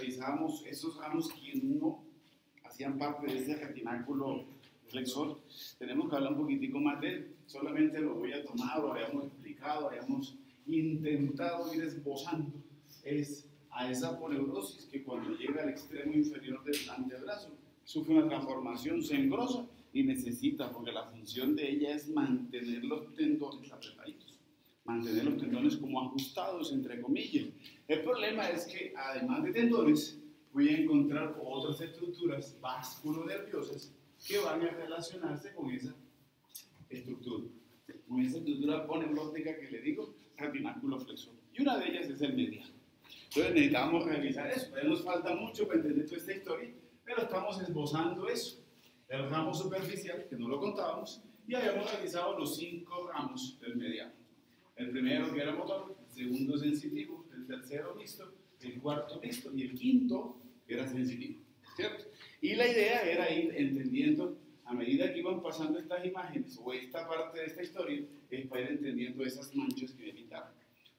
revisábamos esos ramos que no hacían parte de ese retináculo flexor, tenemos que hablar un poquitico más de él. Solamente lo voy a tomar, lo habíamos explicado, habíamos intentado ir esbozando, es a esa aponeurosis que cuando llega al extremo inferior del antebrazo sufre una transformación, se engrosa y necesita, porque la función de ella es mantener los tendones apretaditos, mantener los tendones como ajustados, entre comillas. El problema es que además de tendones voy a encontrar otras estructuras vasculonerviosas que van a relacionarse con esa estructura, poneurótica que le digo, retináculo flexor. Y una de ellas es el mediano. Entonces necesitamos revisar eso. Todavía nos falta mucho para entender toda esta historia, pero estamos esbozando eso. El ramo superficial, que no lo contábamos, y habíamos revisado los 5 ramos del mediano. El primero que era motor, el segundo sensitivo, el tercero mixto, el cuarto mixto y el quinto era sensitivo, ¿cierto? Y la idea era ir entendiendo, a medida que iban pasando estas imágenes o esta parte de esta historia, es para ir entendiendo esas manchas que evitaron.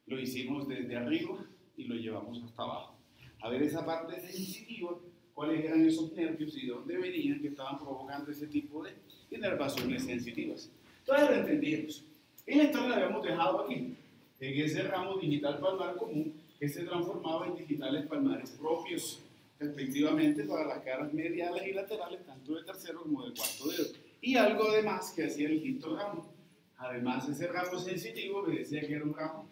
Lo hicimos desde arriba y lo llevamos hasta abajo. A ver esa parte sensitiva, cuáles eran esos nervios y de dónde venían que estaban provocando ese tipo de inervaciones sensitivas. Entonces lo entendimos. Y la historia la habíamos dejado aquí, en ese ramo digital palmar común que se transformaba en digitales palmares propios, respectivamente para las caras mediales y laterales, tanto del tercero como del cuarto dedo. Y algo de más que hacía el quinto ramo. Además, ese ramo sensitivo me decía que era un ramo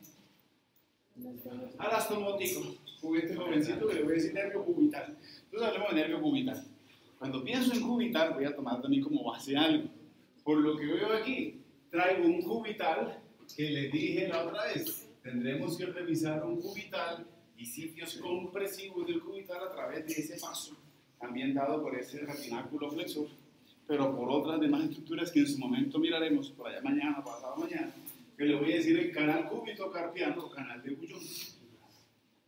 anastomótico, con este jovencito que le voy a decir nervio cubital. Entonces hablemos de nervio cubital. Cuando pienso en cubital, voy a tomar también como base algo. Por lo que veo aquí, traigo un cubital que les dije la otra vez. Tendremos que revisar un cubital y sitios compresivos del cubital a través de ese paso, también dado por ese retináculo flexor, pero por otras demás estructuras que en su momento miraremos, por allá mañana, pasado mañana, que le voy a decir el canal cúbito carpiano o canal de Guyon.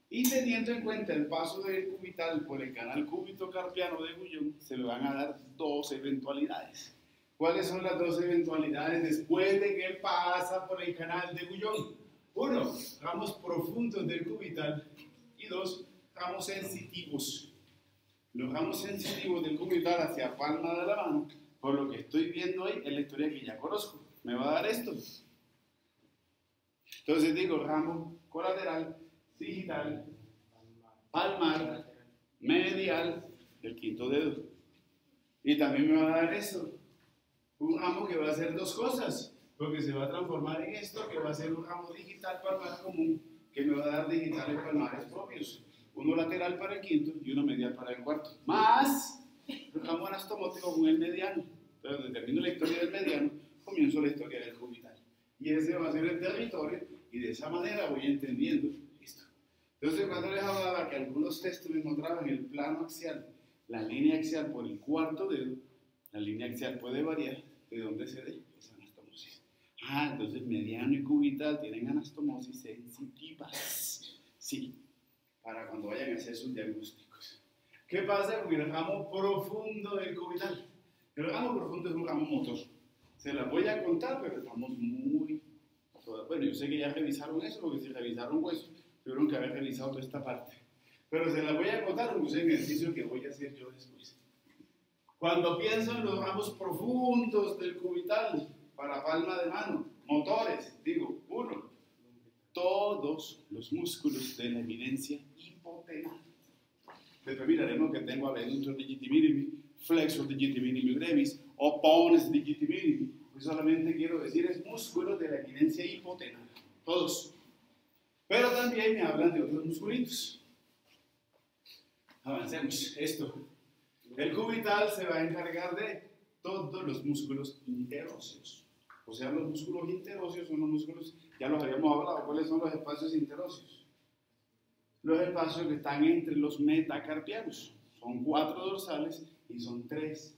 Y teniendo en cuenta el paso del cubital por el canal cúbito carpiano de Guyon, se le van a dar 2 eventualidades. ¿Cuáles son las 2 eventualidades después de que pasa por el canal de Guyon? 1, ramos profundos del cubital, y 2, ramos sensitivos. Los ramos sensitivos del cubital hacia palma de la mano, por lo que estoy viendo hoy, es la historia que ya conozco. ¿Me va a dar esto? Entonces digo ramo colateral, digital, palmar, medial, el quinto dedo. Y también me va a dar eso. Un ramo que va a hacer 2 cosas, porque se va a transformar en esto, que va a ser un ramo digital palmar común, que me va a dar digitales palmares propios. Uno lateral para el quinto y uno medial para el cuarto. Más el ramo anastomótico con el mediano. Entonces, termino la historia del mediano, comienzo la historia del cubital. Y ese va a ser el territorio, y de esa manera voy entendiendo esto. Entonces, cuando les hablaba que algunos textos me mostraban el plano axial, la línea axial por el cuarto dedo, la línea axial puede variar de dónde se dé esa anastomosis. Entonces mediano y cubital tienen anastomosis sensitivas. Sí, para cuando vayan a hacer sus diagnósticos. ¿Qué pasa con el ramo profundo del cubital? El ramo profundo es un ramo motor. Se las voy a contar, pero estamos muy... Bueno, yo sé que ya revisaron eso, porque si revisaron huesos, tuvieron que haber revisado toda esta parte. Pero se las voy a contar, porque es un ejercicio que voy a hacer yo después. Cuando pienso en los ramos profundos del cubital, para palma de mano, motores, digo, 1, todos los músculos de la eminencia hipotenal. Después miraremos que tengo abductor digiti minimi, flexor digiti minimi brevis, opponens digiti minimi. Pues solamente quiero decir es músculos de la eminencia hipotenal, todos. Pero también me hablan de otros musculitos. Avancemos. Esto. El cubital se va a encargar de todos los músculos interóseos. O sea, los músculos interóseos son los músculos, ya los habíamos hablado, ¿cuáles son los espacios interóseos? Los espacios que están entre los metacarpianos. Son 4 dorsales y son 3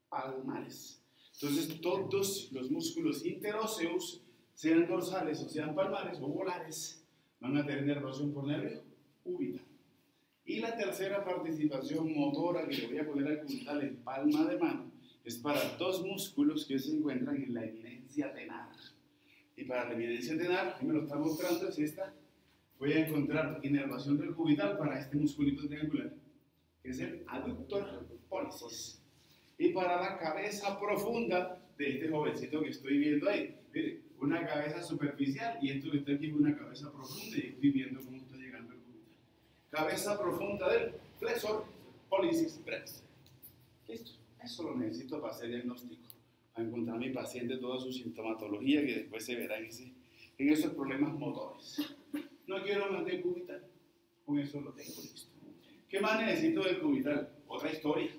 palmares. Entonces, todos los músculos interóseos, sean dorsales o sean palmares o molares, van a tener inervación por nervio cubital. Y la tercera participación motora que le voy a poner al cubital en palma de mano es para 2 músculos que se encuentran en la eminencia tenar. Y para la eminencia tenar, que me lo está mostrando, es esta voy a encontrar inervación del cubital para este musculito triangular, que es el aductor pollicis. Y para la cabeza profunda de este jovencito que estoy viendo ahí, mire, una cabeza superficial y esto que está aquí es una cabeza profunda y estoy viendo cómo está llegando el cubital. Cabeza profunda del flexor pollicis brevis. Listo, eso lo necesito para hacer diagnóstico, para encontrar a mi paciente toda su sintomatología que después se verá en esos problemas motores. No quiero más del cubital, con eso lo tengo listo. ¿Qué más necesito del cubital? Otra historia.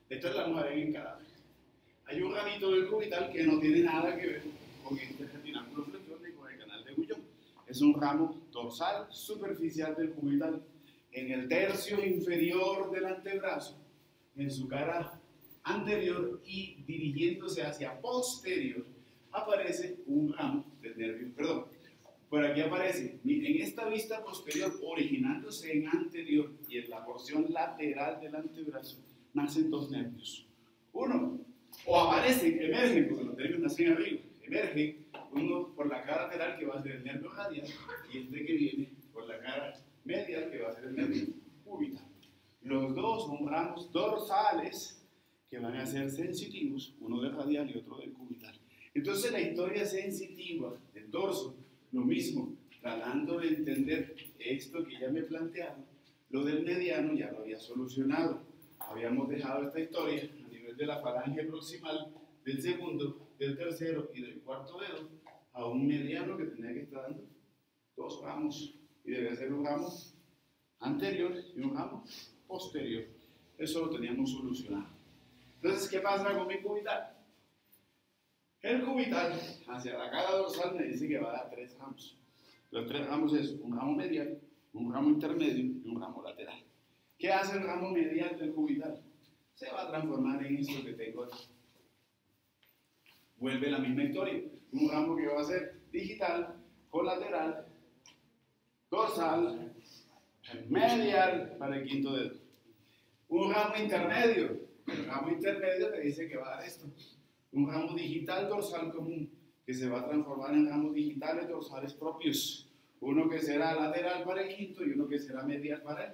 Esto es la mujer en cadáver. Hay un ramito del cubital que no tiene nada que ver con este retináculo flexión ni con el canal de Guyon. Es un ramo dorsal superficial del cubital. En el tercio inferior del antebrazo, en su cara anterior y dirigiéndose hacia posterior, aparece un ramo del nervio, perdón, por aquí aparece, en esta vista posterior, originándose en anterior y en la porción lateral del antebrazo, nacen dos nervios. Uno, o aparecen, emergen, porque los nervios nacen arriba, emergen, uno por la cara lateral que va a ser el nervio radial y este que viene por la cara medial que va a ser el nervio cubital. Los dos son ramos dorsales que van a ser sensitivos, uno del radial y otro del cubital. Entonces la historia sensitiva del dorso, lo mismo, tratando de entender esto que ya me plantearon, lo del mediano ya lo había solucionado. Habíamos dejado esta historia a nivel de la falange proximal del segundo, del tercero y del cuarto dedo a un mediano que tenía que estar dando dos ramos y debe ser un ramo anterior y un ramo posterior. Eso lo teníamos solucionado. Entonces, ¿qué pasa con mi cubital? El cubital hacia la cara dorsal me dice que va a dar tres ramos. Los tres ramos es un ramo medial, un ramo intermedio y un ramo lateral. ¿Qué hace el ramo medial del cubital? Se va a transformar en esto que tengo aquí. Vuelve la misma historia. Un ramo que va a ser digital, colateral, dorsal, medial para el quinto dedo. Un ramo intermedio. El ramo intermedio te dice que va a dar esto. Un ramo digital dorsal común que se va a transformar en ramos digitales dorsales propios. Uno que será lateral para el quinto y uno que será medial para el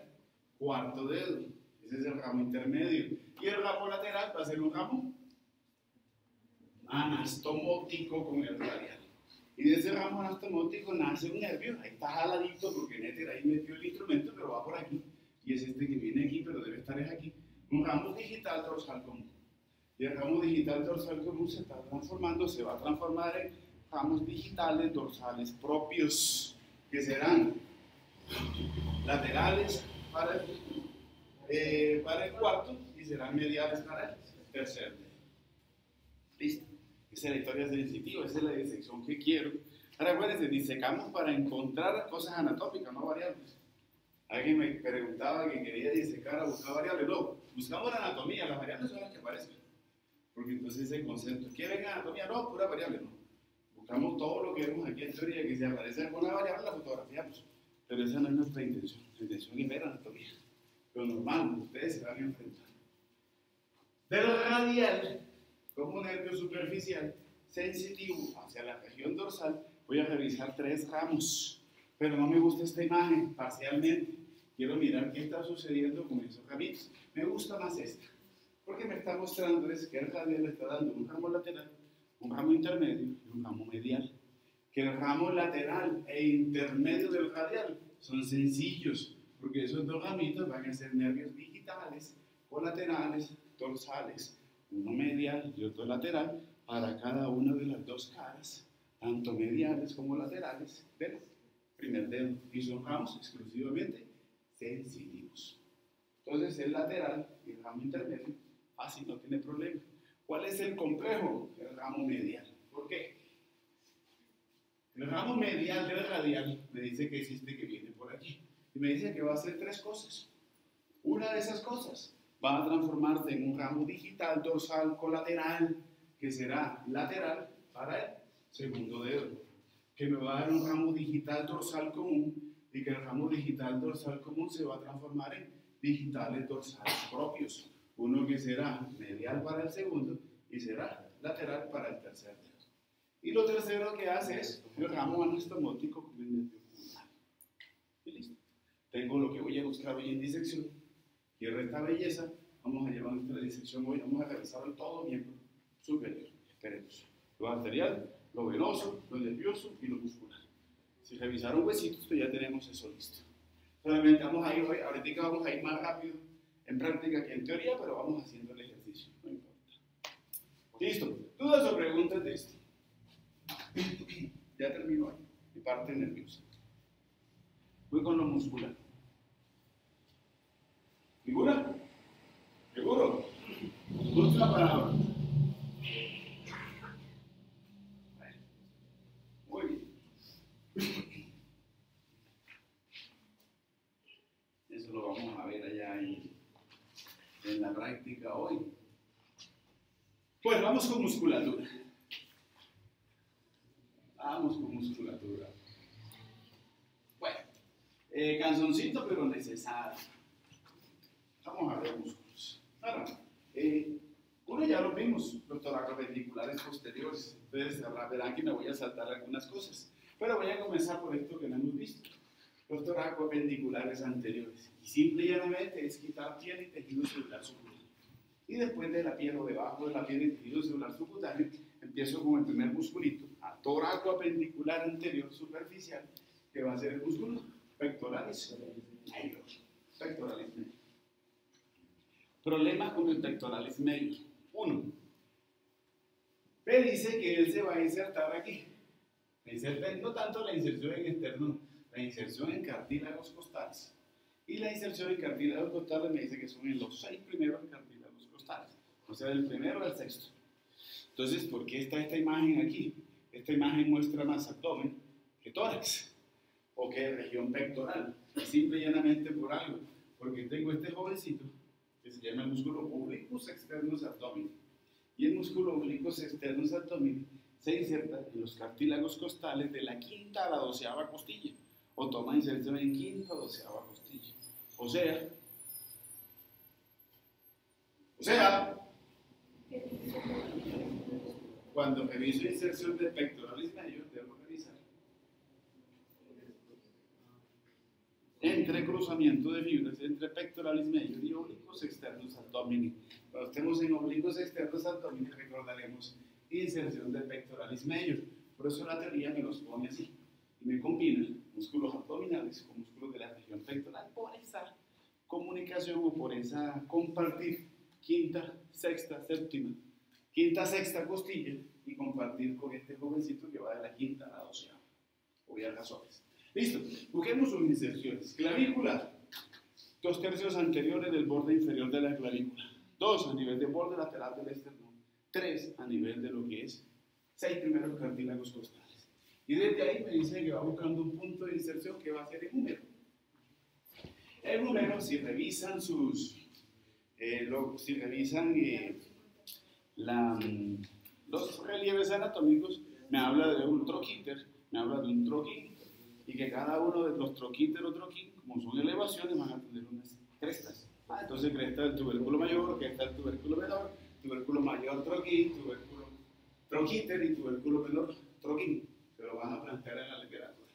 cuarto dedo. Ese es el ramo intermedio. Y el ramo lateral va a ser un ramo anastomótico con el radial. Y de ese ramo anastomótico nace un nervio. Ahí está jaladito porque Néter ahí metió el instrumento, pero va por aquí. Y es este que viene aquí, pero debe estar aquí. Un ramo digital dorsal común. Y el ramo digital dorsal común se está transformando, se va a transformar en ramos digitales dorsales propios, que serán laterales para el cuarto y serán mediales para el tercer. Listo. Esa es la historia sensitiva, esa es la disección que quiero. Ahora acuérdense, disecamos para encontrar cosas anatómicas, no variables. Alguien me preguntaba que quería disecar a buscar variables. No, buscamos la anatomía, las variables son las que aparecen. Porque entonces ese concepto, ¿quieren anatomía? No, pura variable, no. Buscamos todo lo que vemos aquí en teoría, que si aparece alguna variable la fotografiamos. Pero esa no es nuestra intención. La intención es ver anatomía. Lo normal, ustedes se van a enfrentar. Del radial, como nervio superficial, sensitivo hacia la región dorsal, voy a revisar tres ramos. Pero no me gusta esta imagen, parcialmente. Quiero mirar qué está sucediendo con esos ramitos. Me gusta más esta. Porque me está mostrando es que el radial le está dando un ramo lateral, un ramo intermedio y un ramo medial. Que el ramo lateral e intermedio del radial son sencillos, porque esos dos ramitos van a ser nervios digitales, colaterales, dorsales, uno medial y otro lateral, para cada una de las dos caras, tanto mediales como laterales del primer dedo. Y son ramos exclusivamente sensitivos. Entonces el lateral y el ramo intermedio fácil, no tiene problema. ¿Cuál es el complejo? El ramo medial. ¿Por qué? El ramo medial del radial me dice que existe, que viene por aquí. Y me dice que va a hacer tres cosas. Una de esas cosas va a transformarse en un ramo digital dorsal colateral, que será lateral para el segundo dedo. Que me va a dar un ramo digital dorsal común y que el ramo digital dorsal común se va a transformar en digitales dorsales propios. Uno que será medial para el segundo y será lateral para el tercer dedo. Y lo tercero que hace es el ramo anastomótico con el nervio cubital. Y tengo lo que voy a buscar hoy en disección, y esta belleza, vamos a llevar nuestra disección hoy, vamos a revisar hoy todo miembro superior, esperemos. Lo arterial, lo venoso, lo nervioso y lo muscular. Si revisaron huesitos, pues ya tenemos eso listo. Solamente vamos a ir hoy, ahorita vamos a ir más rápido en práctica que en teoría, pero vamos haciendo el ejercicio, no importa. Listo, ¿dudas o preguntas de esto? Ya termino ahí, mi parte nerviosa. Voy con lo muscular. ¿Figura? ¿Seguro? Última palabra. Muy bien. Eso lo vamos a ver allá en la práctica hoy. Pues vamos con musculatura. Vamos con musculatura. Bueno, canzoncito pero necesario. Vamos a ver músculos. Claro, uno ya lo vimos, los toracopendiculares posteriores. Ustedes verán que me voy a saltar algunas cosas. Pero voy a comenzar por esto que no hemos visto. Los toracopendiculares anteriores. Y simple y llanamente es quitar piel y tejido celular subcutáneo. Y después de la piel o debajo de la piel y tejido celular subcutáneo, empiezo con el primer musculito, a toracoapendicular anterior superficial, que va a ser el músculo pectoralis major. Pectoralis major. Problema con el pectoralis major. 1. P dice que él se va a insertar aquí. No tanto la inserción en externo, la inserción en cartílagos costales. Y la inserción en cartílagos costales me dice que son en los 6 primeros cartílagos costales. O sea, del primero al sexto. Entonces, ¿por qué está esta imagen aquí? Esta imagen muestra más abdomen que tórax o que región pectoral. Simple y llanamente por algo. Porque tengo este jovencito que se llama el músculo oblicuus externus abdominis. Y el músculo oblicuus externus abdominis se inserta en los cartílagos costales de la quinta a la 12ª costilla. O toma inserción en quinta o 12ª costilla. O sea, cuando reviso inserción de pectoralis major, debo revisar entre cruzamiento de fibras entre pectoralis major y oblicuos externos abdominis. Cuando estemos en oblicuos externos abdominis, recordaremos inserción de pectoralis major. Por eso la teoría me los pone así. Y me combina músculos abdominales con músculos de la región pectoral por esa comunicación o por esa compartir quinta, sexta, séptima, quinta, sexta costilla y compartir con este jovencito que va de la quinta a la 12ª. Voy a las horas. Listo. Busquemos sus inserciones. Clavícula. 2 tercios anteriores del borde inferior de la clavícula. 2 a nivel del borde lateral del esternón. 3 a nivel de lo que es 6 primeros cartílagos costales. Y desde ahí me dice que va buscando un punto de inserción que va a ser el húmero. El húmero, si revisan los relieves anatómicos, me habla de un troquíter, me habla de un troquín, y que cada uno de los troquíter o troquín, como son elevaciones, van a tener unas crestas. Entonces, cresta del tubérculo mayor, cresta del tubérculo menor, tubérculo mayor troquín, tubérculo troquíter y tubérculo menor troquín. Se lo van a plantear en la literatura.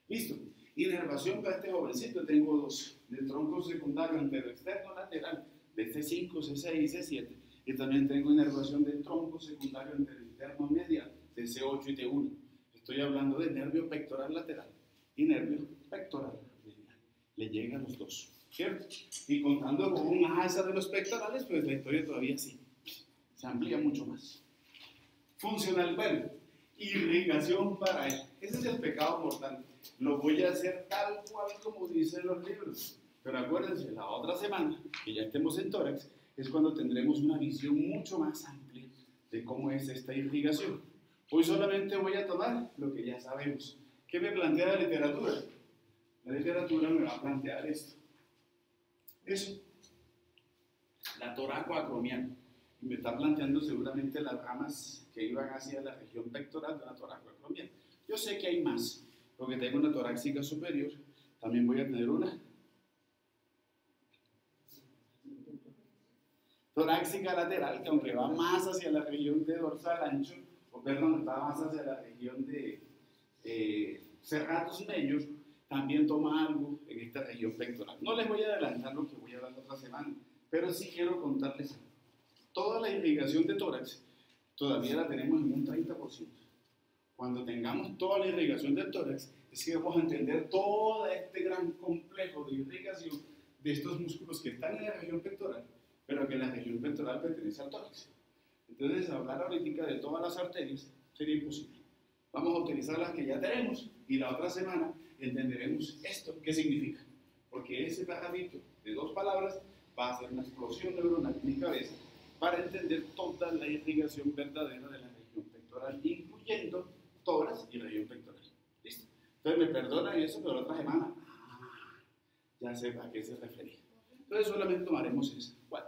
Listo. Inervación para este jovencito, tengo 2, del tronco secundario antero externo lateral, de C5, C6 y C7, y también tengo inervación del tronco secundario antero interno medial, de C8 y T1. Estoy hablando de nervio pectoral lateral y nervio pectoral medial. Le llegan los 2, ¿cierto? Y contando con un alza de los pectorales, pues la historia todavía sí, se amplía mucho más. Funcional, bueno, irrigación para él. Ese es el pecado mortal. Lo voy a hacer tal cual como dicen los libros. Pero acuérdense, la otra semana, que ya estemos en tórax, es cuando tendremos una visión mucho más amplia de cómo es esta irrigación. Hoy solamente voy a tomar lo que ya sabemos. ¿Qué me plantea la literatura? La literatura me va a plantear esto. Eso. La toracoacromial. Y me está planteando seguramente las ramas que iban hacia la región pectoral de la toracoacromial. Yo sé que hay más, porque tengo una torácica superior, también voy a tener una torácica lateral, que aunque va más hacia la región de dorsal ancho, va más hacia la región de serratus major, también toma algo en esta región pectoral. No les voy a adelantar lo que voy a dar la otra semana, pero sí quiero contarles algo. Toda la irrigación de tórax todavía la tenemos en un 30%. Cuando tengamos toda la irrigación del tórax, es que vamos a entender todo este gran complejo de irrigación de estos músculos que están en la región pectoral, pero que la región pectoral pertenece al tórax. Entonces, hablar ahorita de todas las arterias sería imposible. Vamos a utilizar las que ya tenemos y la otra semana entenderemos esto, qué significa. Porque ese pajarito de 2 palabras va a hacer una explosión neuronal en mi cabeza para entender toda la irrigación verdadera de la región pectoral, incluyendo tórax y región pectoral. ¿Listo? Entonces me perdonan eso, pero la otra semana ya sé a qué se refería. Entonces solamente tomaremos eso. ¿Cuál?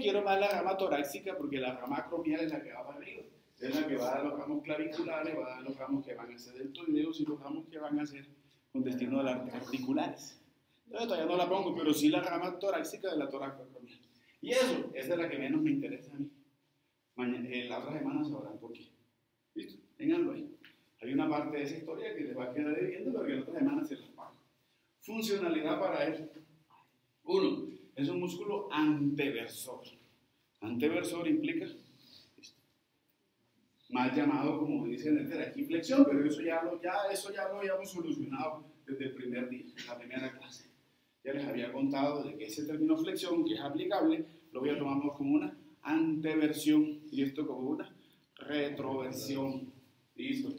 Quiero más la rama torácica porque la rama acromial es la que va para arriba. Es la que va a dar los ramos claviculares, va a dar los ramos que van a ser deltoideos y los ramos que van a ser con destino a las articulares. Entonces todavía no la pongo, pero sí la rama torácica de la toracoacromial. Y eso, esa es la que menos me interesa a mí. La otra semana sabrán por qué. ¿Listo? Ténganlo ahí. Hay una parte de esa historia que les va a quedar debiendo, pero que la otra semana se las pago. Funcionalidad para él. 1. Es un músculo anteversor. Anteversor implica, mal llamado, como dicen en terquiflexión, pero eso ya lo habíamos solucionado desde el primer día, la primera clase. Ya les había contado de que ese término flexión, que es aplicable, lo voy a tomar como una anteversión y esto como una retroversión. ¿Listo?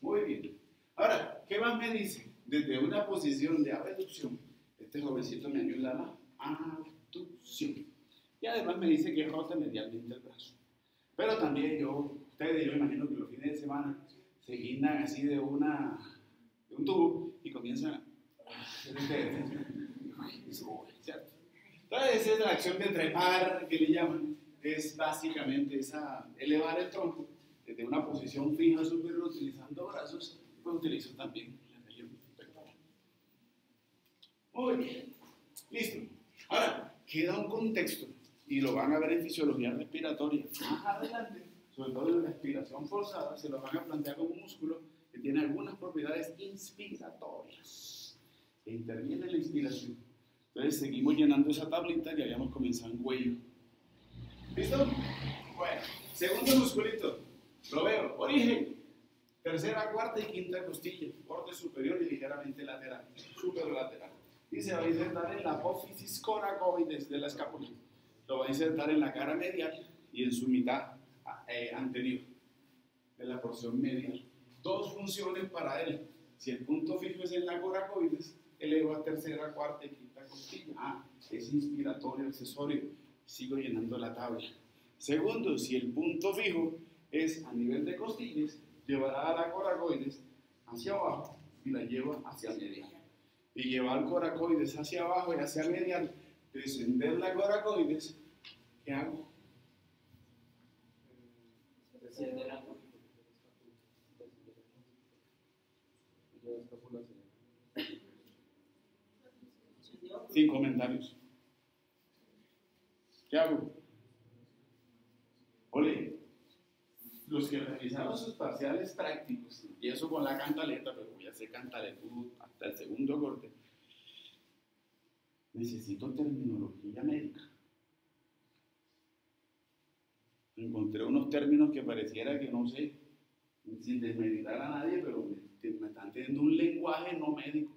Muy bien. Ahora, ¿qué más me dice? Desde una posición de abducción, este jovencito me ayuda a la abducción. Y además me dice que rota medialmente el brazo. Pero también ustedes, yo imagino que los fines de semana se guindan así de un tubo y comienzan a ¿cierto? Entonces esa es la acción de trepar que le llaman, es básicamente elevar el tronco desde una posición fija superior utilizando brazos, pues utilizo también la región pectoral. Muy bien, listo. Ahora, queda un contexto y lo van a ver en fisiología respiratoria más adelante, sobre todo en la respiración forzada, se lo van a plantear como un músculo que tiene algunas propiedades inspiratorias que intervienen en la inspiración. Entonces seguimos llenando esa tablita que habíamos comenzado en cuello. ¿Listo? Bueno, segundo musculito, lo veo, origen, tercera, cuarta y quinta costilla, borde superior y ligeramente lateral, superlateral. Y se va a insertar en la apófisis coracoides de la escápula. Lo va a insertar en la cara medial y en su mitad anterior de la porción medial. 2 funciones para él. Si el punto fijo es en la coracoides, elevo a tercera, cuarta y quinta costilla. Es inspiratorio, accesorio. Sigo llenando la tabla. Segundo, si el punto fijo es a nivel de costillas, llevará a la coracoides hacia abajo y la lleva hacia medial. Y llevar coracoides hacia abajo y hacia medial, descender la coracoides, ¿qué hago? Sin comentarios. ¿Qué hago? Ole, los que realizaron sus parciales prácticos, y eso con la cantaleta, pero voy a hacer cantaletudo hasta el segundo corte, necesito terminología médica. Encontré unos términos que pareciera que no sé, sin desmeritar a nadie, pero me están teniendo un lenguaje no médico.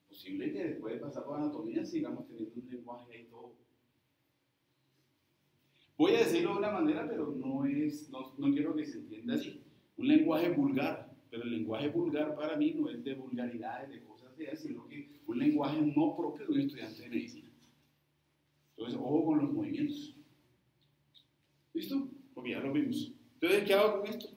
Posible que después de pasar por anatomía sigamos teniendo un lenguaje ahí todo. Voy a decirlo de una manera, pero no quiero que se entienda así. Un lenguaje vulgar, pero el lenguaje vulgar para mí no es de vulgaridades, de cosas de esas, sino que un lenguaje no propio de un estudiante de medicina. Entonces, ojo con los movimientos. ¿Listo? Porque ya lo vimos. Entonces, ¿qué hago con esto?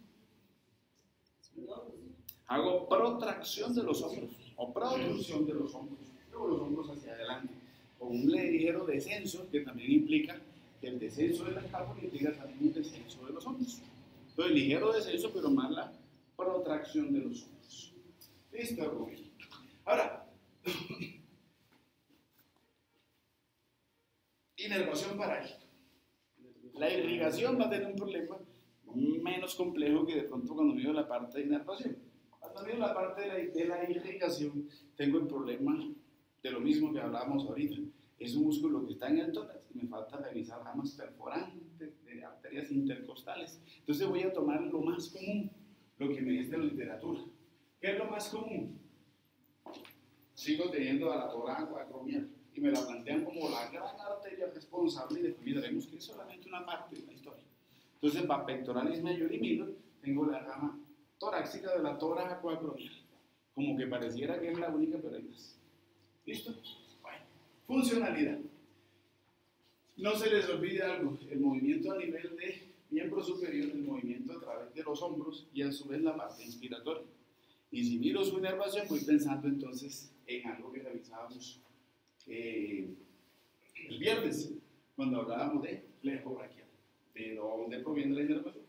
Hago protracción de los hombros o protrusión de los hombros. Luego los hombros hacia adelante. Con un ligero descenso que también implica que el descenso de la escápula implica también un descenso de los hombros. Entonces, ligero descenso, pero más la protracción de los hombros. ¿Listo? Ahora, inervación para esto. La irrigación va a tener un problema menos menos complejo que de pronto cuando mido la parte de inervación. Cuando mido la parte de la irrigación, tengo el problema de lo mismo que hablábamos ahorita. Es un músculo que está en el tórax y me falta revisar ramas perforantes de arterias intercostales. Entonces voy a tomar lo más común, lo que me dice la literatura. ¿Qué es lo más común? Sigo teniendo a la toracoacromial y me la plantean como la gran arteria responsable y después miraremos que es solamente una parte de la historia. Entonces, para pectoralis mayor y minor, tengo la rama torácica de la toracoacromial. Como que pareciera que es la única, pero hay más. ¿Listo? Bueno, funcionalidad. No se les olvide algo, el movimiento a nivel de miembro superior, el movimiento a través de los hombros y a su vez la parte inspiratoria. Y si miro su inervación, voy pensando entonces en algo que revisábamos el viernes, cuando hablábamos de flejo braquial. ¿De dónde proviene la inervación?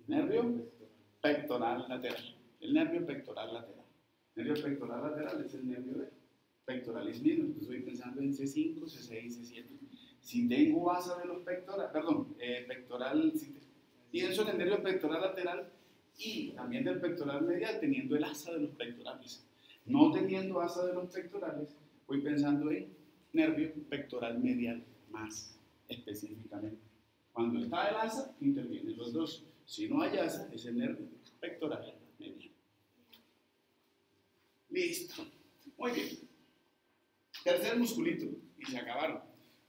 Nervio pectoral lateral. El nervio pectoral lateral. El nervio pectoral lateral es el nervio de pectoralis minor. Entonces estoy pensando en C5, C6, C7. Si tengo asa de los pectorales, pectoral, si pienso en el nervio pectoral lateral y también del pectoral medial, teniendo el asa de los pectorales. No teniendo asa de los pectorales, voy pensando en nervio pectoral medial más específicamente. Cuando está el asa, intervienen los dos. Si no hay asa, es el nervio pectoral medial. Listo. Muy bien. Tercer musculito, y se acabaron.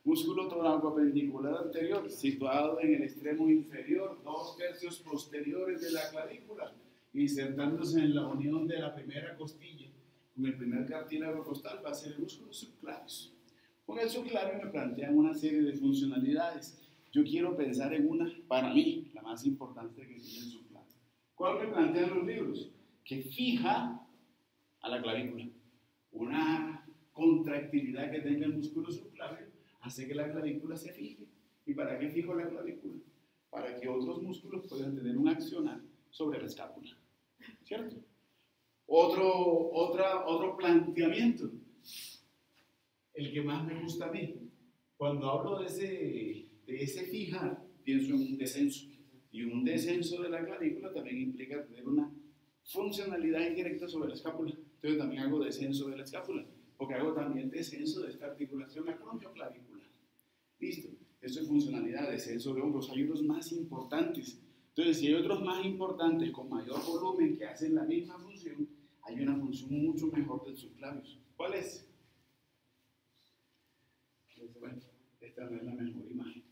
Músculo toracoapendicular anterior, situado en el extremo inferior, 2/3 posteriores de la clavícula, insertándose en la unión de la primera costilla con el primer cartílago costal, va a ser el músculo subclavius. Con el subclavio me plantean una serie de funcionalidades. Yo quiero pensar en una, para mí, la más importante que tiene el subclavio. ¿Cuál me plantean los libros? Que fija a la clavícula. Una contractilidad que tenga el músculo subclavio hace que la clavícula se fije. ¿Y para qué fijo la clavícula? Para que otros músculos puedan tener un accionar sobre la escápula. ¿Cierto? Otro planteamiento, el que más me gusta a mí. Cuando hablo de ese fijar, pienso en un descenso. Y un descenso de la clavícula también implica tener una funcionalidad indirecta sobre la escápula. Entonces también hago descenso de la escápula, porque hago también descenso de esta articulación acromioclavicular. Listo. Eso es funcionalidad, descenso de hombros. Hay unos más importantes. Entonces, si hay otros más importantes con mayor volumen que hacen la misma función, hay una función mucho mejor del subclavius. ¿Cuál es? Bueno, esta no es la mejor imagen.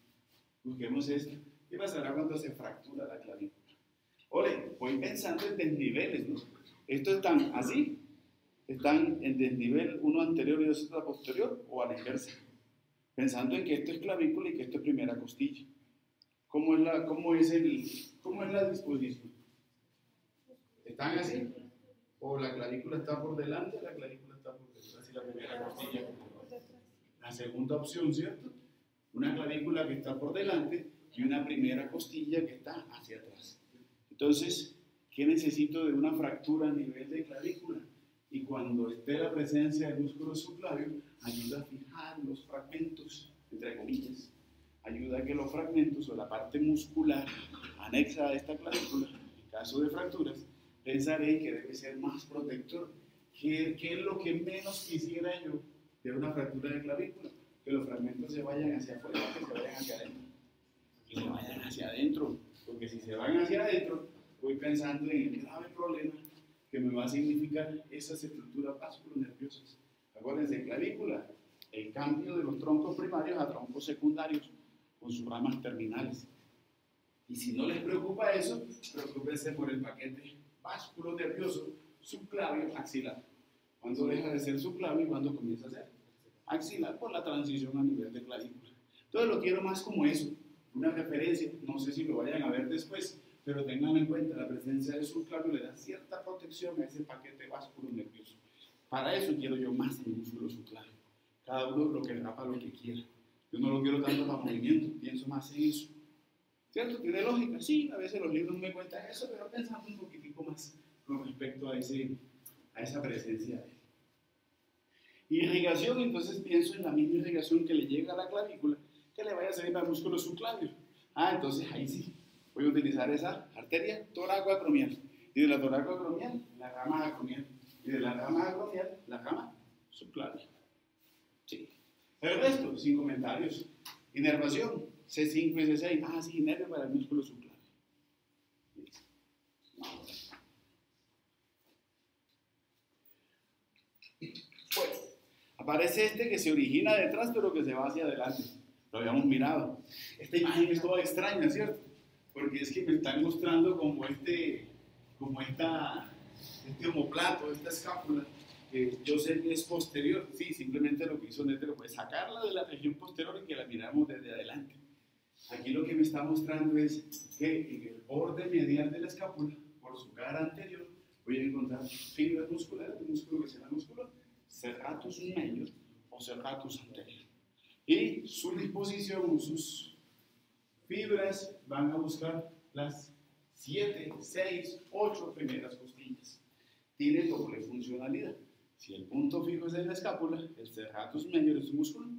Busquemos esta. ¿Qué pasará cuando se fractura la clavícula? Ole, voy pensando en desniveles, ¿no? Estos están así, están en desnivel uno anterior y otro posterior, o a la inversa. Pensando en que esto es clavícula y que esto es primera costilla. ¿Cómo es la disposición? ¿Están así? ¿O la clavícula está por delante, la clavícula está por detrás y la primera costilla? La segunda opción, ¿cierto? Una clavícula que está por delante y una primera costilla que está hacia atrás. Entonces, ¿qué necesito de una fractura a nivel de clavícula? Y cuando esté la presencia del músculo subclavio, ayuda a fijar los fragmentos, entre comillas. Ayuda a que los fragmentos o la parte muscular anexa a esta clavícula, en caso de fracturas, pensaré que debe ser más protector. ¿Qué es lo que menos quisiera yo de una fractura de clavícula? Que los fragmentos se vayan hacia afuera, que se vayan hacia adentro. Y se vayan hacia adentro, porque si se van hacia adentro, voy pensando en el grave problema que me va a significar esas estructuras vasculonerviosas. Acuérdense, clavícula, el cambio de los troncos primarios a troncos secundarios con sus ramas terminales. Y si no les preocupa eso, preocúpense por el paquete vasculonervioso subclavio axilar. ¿Cuándo deja de ser subclavio y cuándo comienza a ser axilar? Por la transición a nivel de clavícula. Entonces lo quiero más como eso, una referencia. No sé si lo vayan a ver después, pero tengan en cuenta, la presencia del subclavio le da cierta protección a ese paquete vasculonervioso. Para eso quiero yo más el músculo subclavio. Cada uno lo que rapa lo que quiera. Yo no lo quiero tanto para movimiento, pienso más en eso. ¿Cierto? ¿Tiene lógica? Sí, a veces los libros me cuentan eso, pero pensando un poquitico más con respecto a esa presencia de él. Irrigación, entonces pienso en la misma irrigación que le llega a la clavícula, que le vaya a servir al músculo subclavio. Entonces ahí sí, voy a utilizar esa arteria toracoacromial. Y de la toracoacromial, la rama acromial. Y de la rama acromial, la rama subclavial. Sí. El resto, sin comentarios. Inervación, C5 y C6. Ah, sí, nervio para el músculo subclavio. Bueno, aparece este que se origina detrás, pero que se va hacia adelante. Lo habíamos mirado. Esta imagen es toda extraña, ¿cierto? Porque es que me están mostrando como este omoplato, esta escápula, que yo sé que es posterior. Sí, simplemente lo que hizo Nétero fue sacarla de la región posterior y que la miramos desde adelante. Aquí lo que me está mostrando es que en el borde medial de la escápula, por su cara anterior, voy a encontrar fibras musculares, de músculo que se llama músculo serratus major o serratus anterior. Y su disposición, sus fibras van a buscar las 7, 6, 8 primeras costillas. Tiene doble funcionalidad. Si el punto fijo es en la escápula, el serratus major es un músculo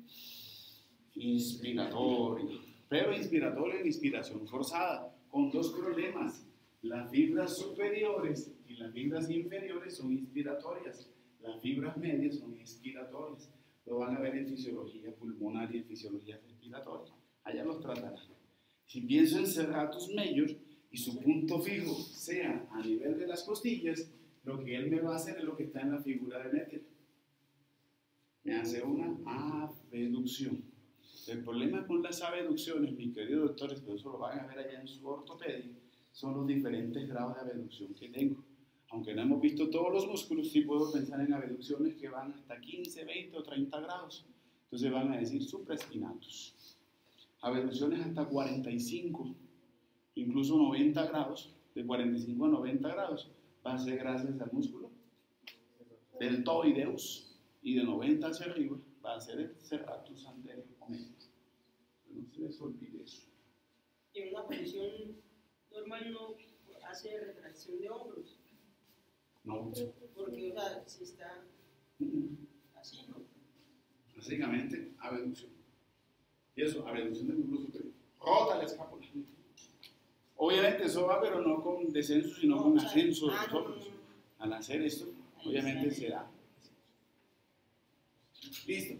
inspiratorio, pero inspiratorio en inspiración forzada, con dos problemas. Las fibras superiores y las fibras inferiores son inspiratorias, las fibras medias son expiratorias. Lo van a ver en fisiología pulmonar y en fisiología respiratoria. Allá los tratarán. Si pienso en serratus major y su punto fijo sea a nivel de las costillas, lo que él me va a hacer es lo que está en la figura de Nétero. Me hace una abducción. El problema con las abducciones, mis queridos doctores, pero eso lo van a ver allá en su ortopedia, son los diferentes grados de abducción que tengo. Aunque no hemos visto todos los músculos, sí puedo pensar en abducciones que van hasta 15, 20 o 30 grados. Entonces van a decir supraespinatus. Abducciones hasta 45, incluso 90 grados, de 45 a 90 grados, va a ser gracias al músculo deltoideus, y de 90 hacia arriba va a ser el serratus anterior o medio. No se les olvide eso. Y en una posición normal no hace retracción de hombros. No. Porque, o sea, si está así, ¿no? Básicamente, abducción. Y eso, abducción del músculo superior. Rota la escápula. Obviamente eso va, pero no con descenso, sino con ascenso de los hombros. Al hacer esto, obviamente se da. Listo.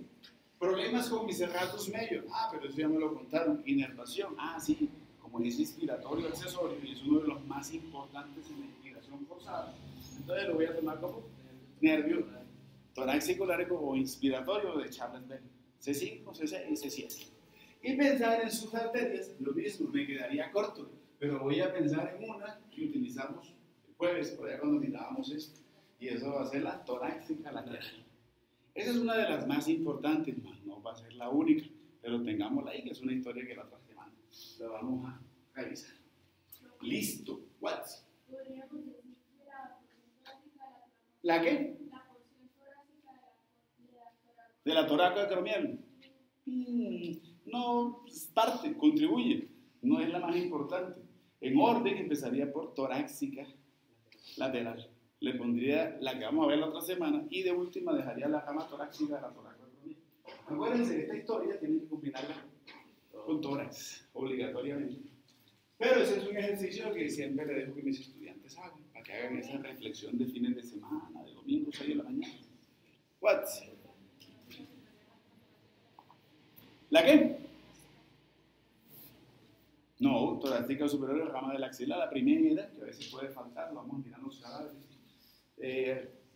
Problemas con mis serratus major. Ah, pero eso ya me lo contaron. Inervación. Ah, sí. Como es inspiratorio accesorio y es uno de los más importantes en la inspiración forzada. Entonces lo voy a tomar como nervio torácico largo o inspiratorio de Charles Bell. C5, C6 y C7. Y pensar en sus arterias, lo mismo, me quedaría corto. Pero voy a pensar en una que utilizamos el jueves, por allá cuando mirábamos esto. Y eso va a ser la torácica lateral. Esa es una de las más importantes, no va a ser la única, pero tengámosla ahí, que es una historia que la otra semana la vamos a revisar. Listo. ¿What? ¿Podríamos decir que la porción torácica ¿La qué? La porción torácica De la toracoacromial. No, es parte, contribuye, no es la más importante. En orden empezaría por torácica lateral. Le pondría la que vamos a ver la otra semana y de última dejaría la rama torácica de la toracoacromial. Acuérdense, esta historia tiene que combinarla con tórax, obligatoriamente. Pero ese es un ejercicio que siempre le dejo que mis estudiantes hagan, para que hagan esa reflexión de fines de semana, de domingo, 6 de la mañana. ¿What? ¿La qué? No, torácica superior, rama de la axila, la primera, que a veces puede faltar, lo vamos a mirar en los cadáveres.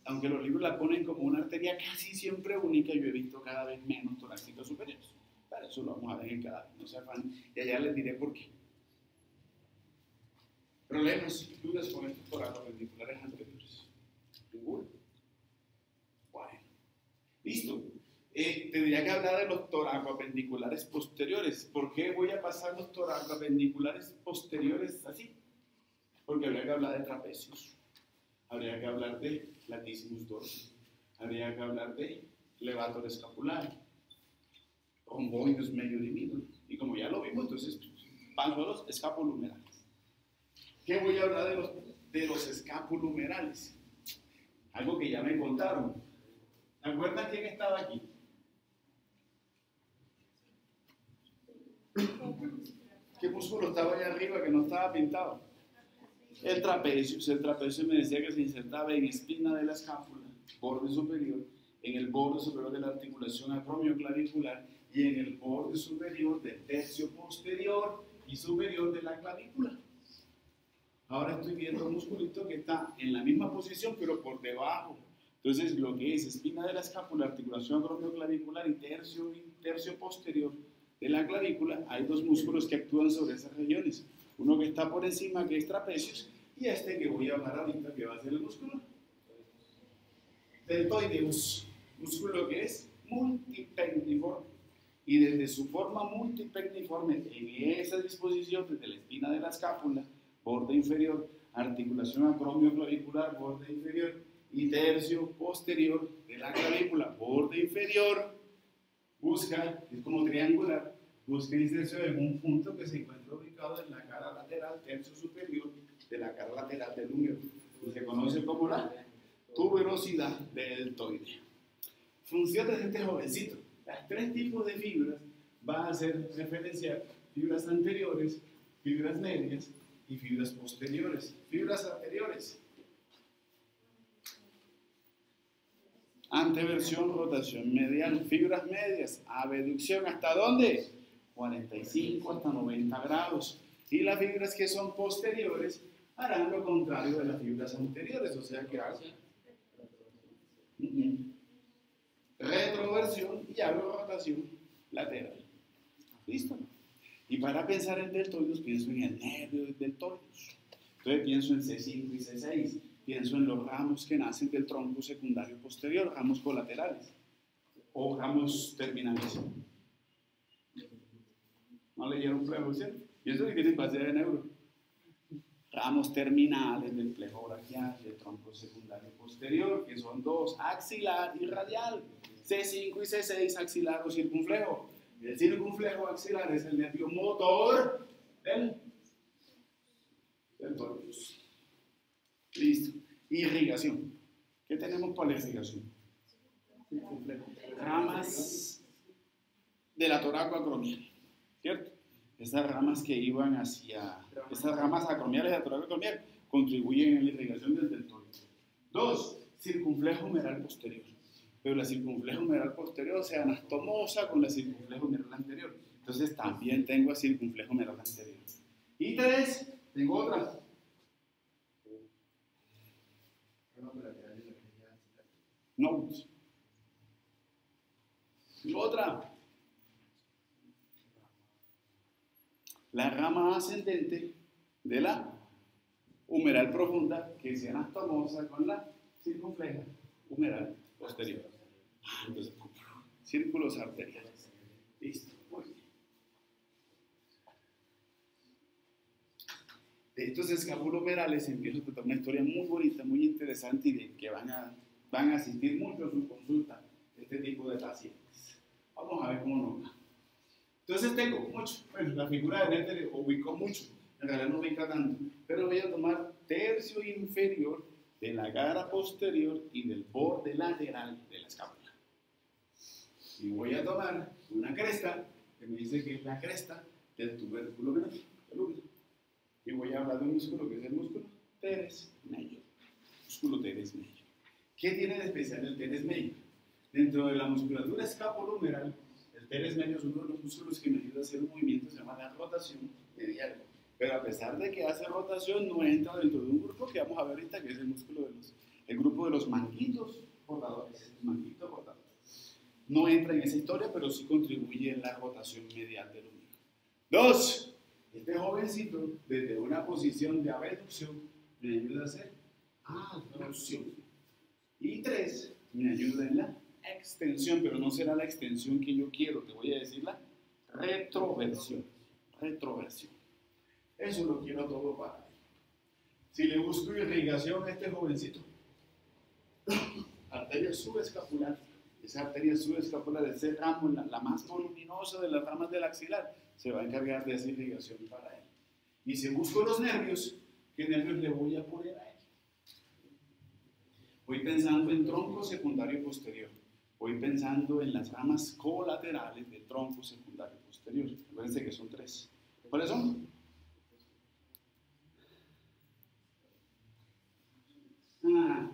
Aunque los libros la ponen como una arteria casi siempre única, yo he visto cada vez menos torácica superior. Para eso lo vamos a ver en cadáver, no se afanen, y allá les diré por qué. Problemas, dudas con estos toracoapendiculares anteriores. ¿Ninguno? Bueno, listo. Tendría que hablar de los toracoapendiculares posteriores. ¿Por qué voy a pasar los toracoapendiculares posteriores así? Porque habría que hablar de trapecios, habría que hablar de latissimus dorsi, habría que hablar de levator escapular, romboides medio diminuto. Y como ya lo vimos, entonces paso a los escapolumerales. ¿Qué voy a hablar de los escapulumerales? Algo que ya me contaron. ¿Se acuerdan quién estaba aquí? ¿Qué músculo estaba allá arriba que no estaba pintado? El trapecio. El trapecio me decía que se insertaba en espina de la escápula, borde superior, en el borde superior de la articulación acromioclavicular y en el borde superior del tercio posterior y superior de la clavícula. Ahora estoy viendo un musculito que está en la misma posición, pero por debajo. Entonces, lo que es espina de la escápula, articulación acromioclavicular y tercio posterior de la clavícula, hay dos músculos que actúan sobre esas regiones. Uno que está por encima, que es trapecios, y este que voy a hablar ahorita, que va a ser el músculo deltoideus, músculo que es multipectiforme. Y desde su forma multipectiforme, en esa disposición, desde la espina de la escápula, borde inferior, articulación acromioclavicular, borde inferior, y tercio posterior de la clavícula, borde inferior, busca, es como triangular, busca inserción en un punto que se encuentra ubicado en la cara lateral, tercio superior de la cara lateral del húmero, y se conoce como la tuberosidad deltoidea. Funciones de este jovencito. Las tres tipos de fibras van a hacer referencia a fibras anteriores, fibras medias y fibras posteriores. Fibras anteriores. Anteversión, rotación medial. Fibras medias, abducción. ¿Hasta dónde? 45 hasta 90 grados. Y las fibras que son posteriores harán lo contrario de las fibras anteriores. O sea que hago retroversión y hago rotación lateral. ¿Listo? Y para pensar en deltoides, pienso en el nervio del deltoides. Entonces pienso en C5 y C6. Pienso en los ramos que nacen del tronco secundario posterior, ramos colaterales o ramos terminales. ¿No leyeron plejo, cierto? Y eso que tienen base de neuro. Ramos terminales del plejo braquial, del tronco secundario posterior, que son dos, axilar y radial. C5 y C6, axilar o circunflejo. El circunflejo axilar es el nervio motor del deltoides. Listo. Irrigación. ¿Qué tenemos para la irrigación? Ramas de la toracoacromial, ¿cierto? Esas ramas que iban hacia, esas ramas acromiales de la toracoacromial contribuyen en la irrigación del deltoides. Dos, circunflejo humeral posterior. Pero la circunflejo humeral posterior se anastomosa con la circunflejo humeral anterior. Entonces también tengo a circunflejo humeral anterior. Y tres, tengo otra. Notes. Y otra. La rama ascendente de la humeral profunda que se anastomosa con la circunfleja humeral posterior. Entonces, círculos arteriales. Listo. Muy bien. De estos escapulohumerales empiezo a tratar una historia muy bonita, muy interesante y de que van a asistir mucho a su consulta este tipo de pacientes. Vamos a ver cómo nos va. Entonces tengo mucho, bueno, la figura de Nether ubicó mucho, en realidad no ubica tanto, pero voy a tomar tercio inferior de la cara posterior y del borde lateral de la escápula. Y voy a tomar una cresta, que me dice que es la cresta del tubérculo venoso, del húmero. Y voy a hablar de un músculo que es el músculo teres major. Músculo teres major. ¿Qué tiene de especial el teres major? Dentro de la musculatura escapulohumeral, el teres major es uno de los músculos que me ayuda a hacer un movimiento que se llama la rotación medial. Pero a pesar de que hace rotación, no entra dentro de un grupo que vamos a ver ahorita, que es el músculo de el grupo de los manguitos portadores. Manguitos portadores. No entra en esa historia, pero sí contribuye en la rotación medial del húmero. Dos, este jovencito, desde una posición de abducción, me ayuda a hacer abducción. Y tres, me ayuda en la extensión, pero no será la extensión que yo quiero, te voy a decir la retroversión. Retroversión. Eso lo quiero todo para mí. Si le busco irrigación a este jovencito, arteria subescapular, esa arteria subescapular, ese ramo, la más voluminosa de las ramas del axilar, se va a encargar de esa irrigación para él. Y si busco los nervios, ¿qué nervios le voy a poner a él? Voy pensando en tronco secundario posterior. Voy pensando en las ramas colaterales del tronco secundario posterior. Acuérdense que son tres. ¿Cuáles son? Bueno,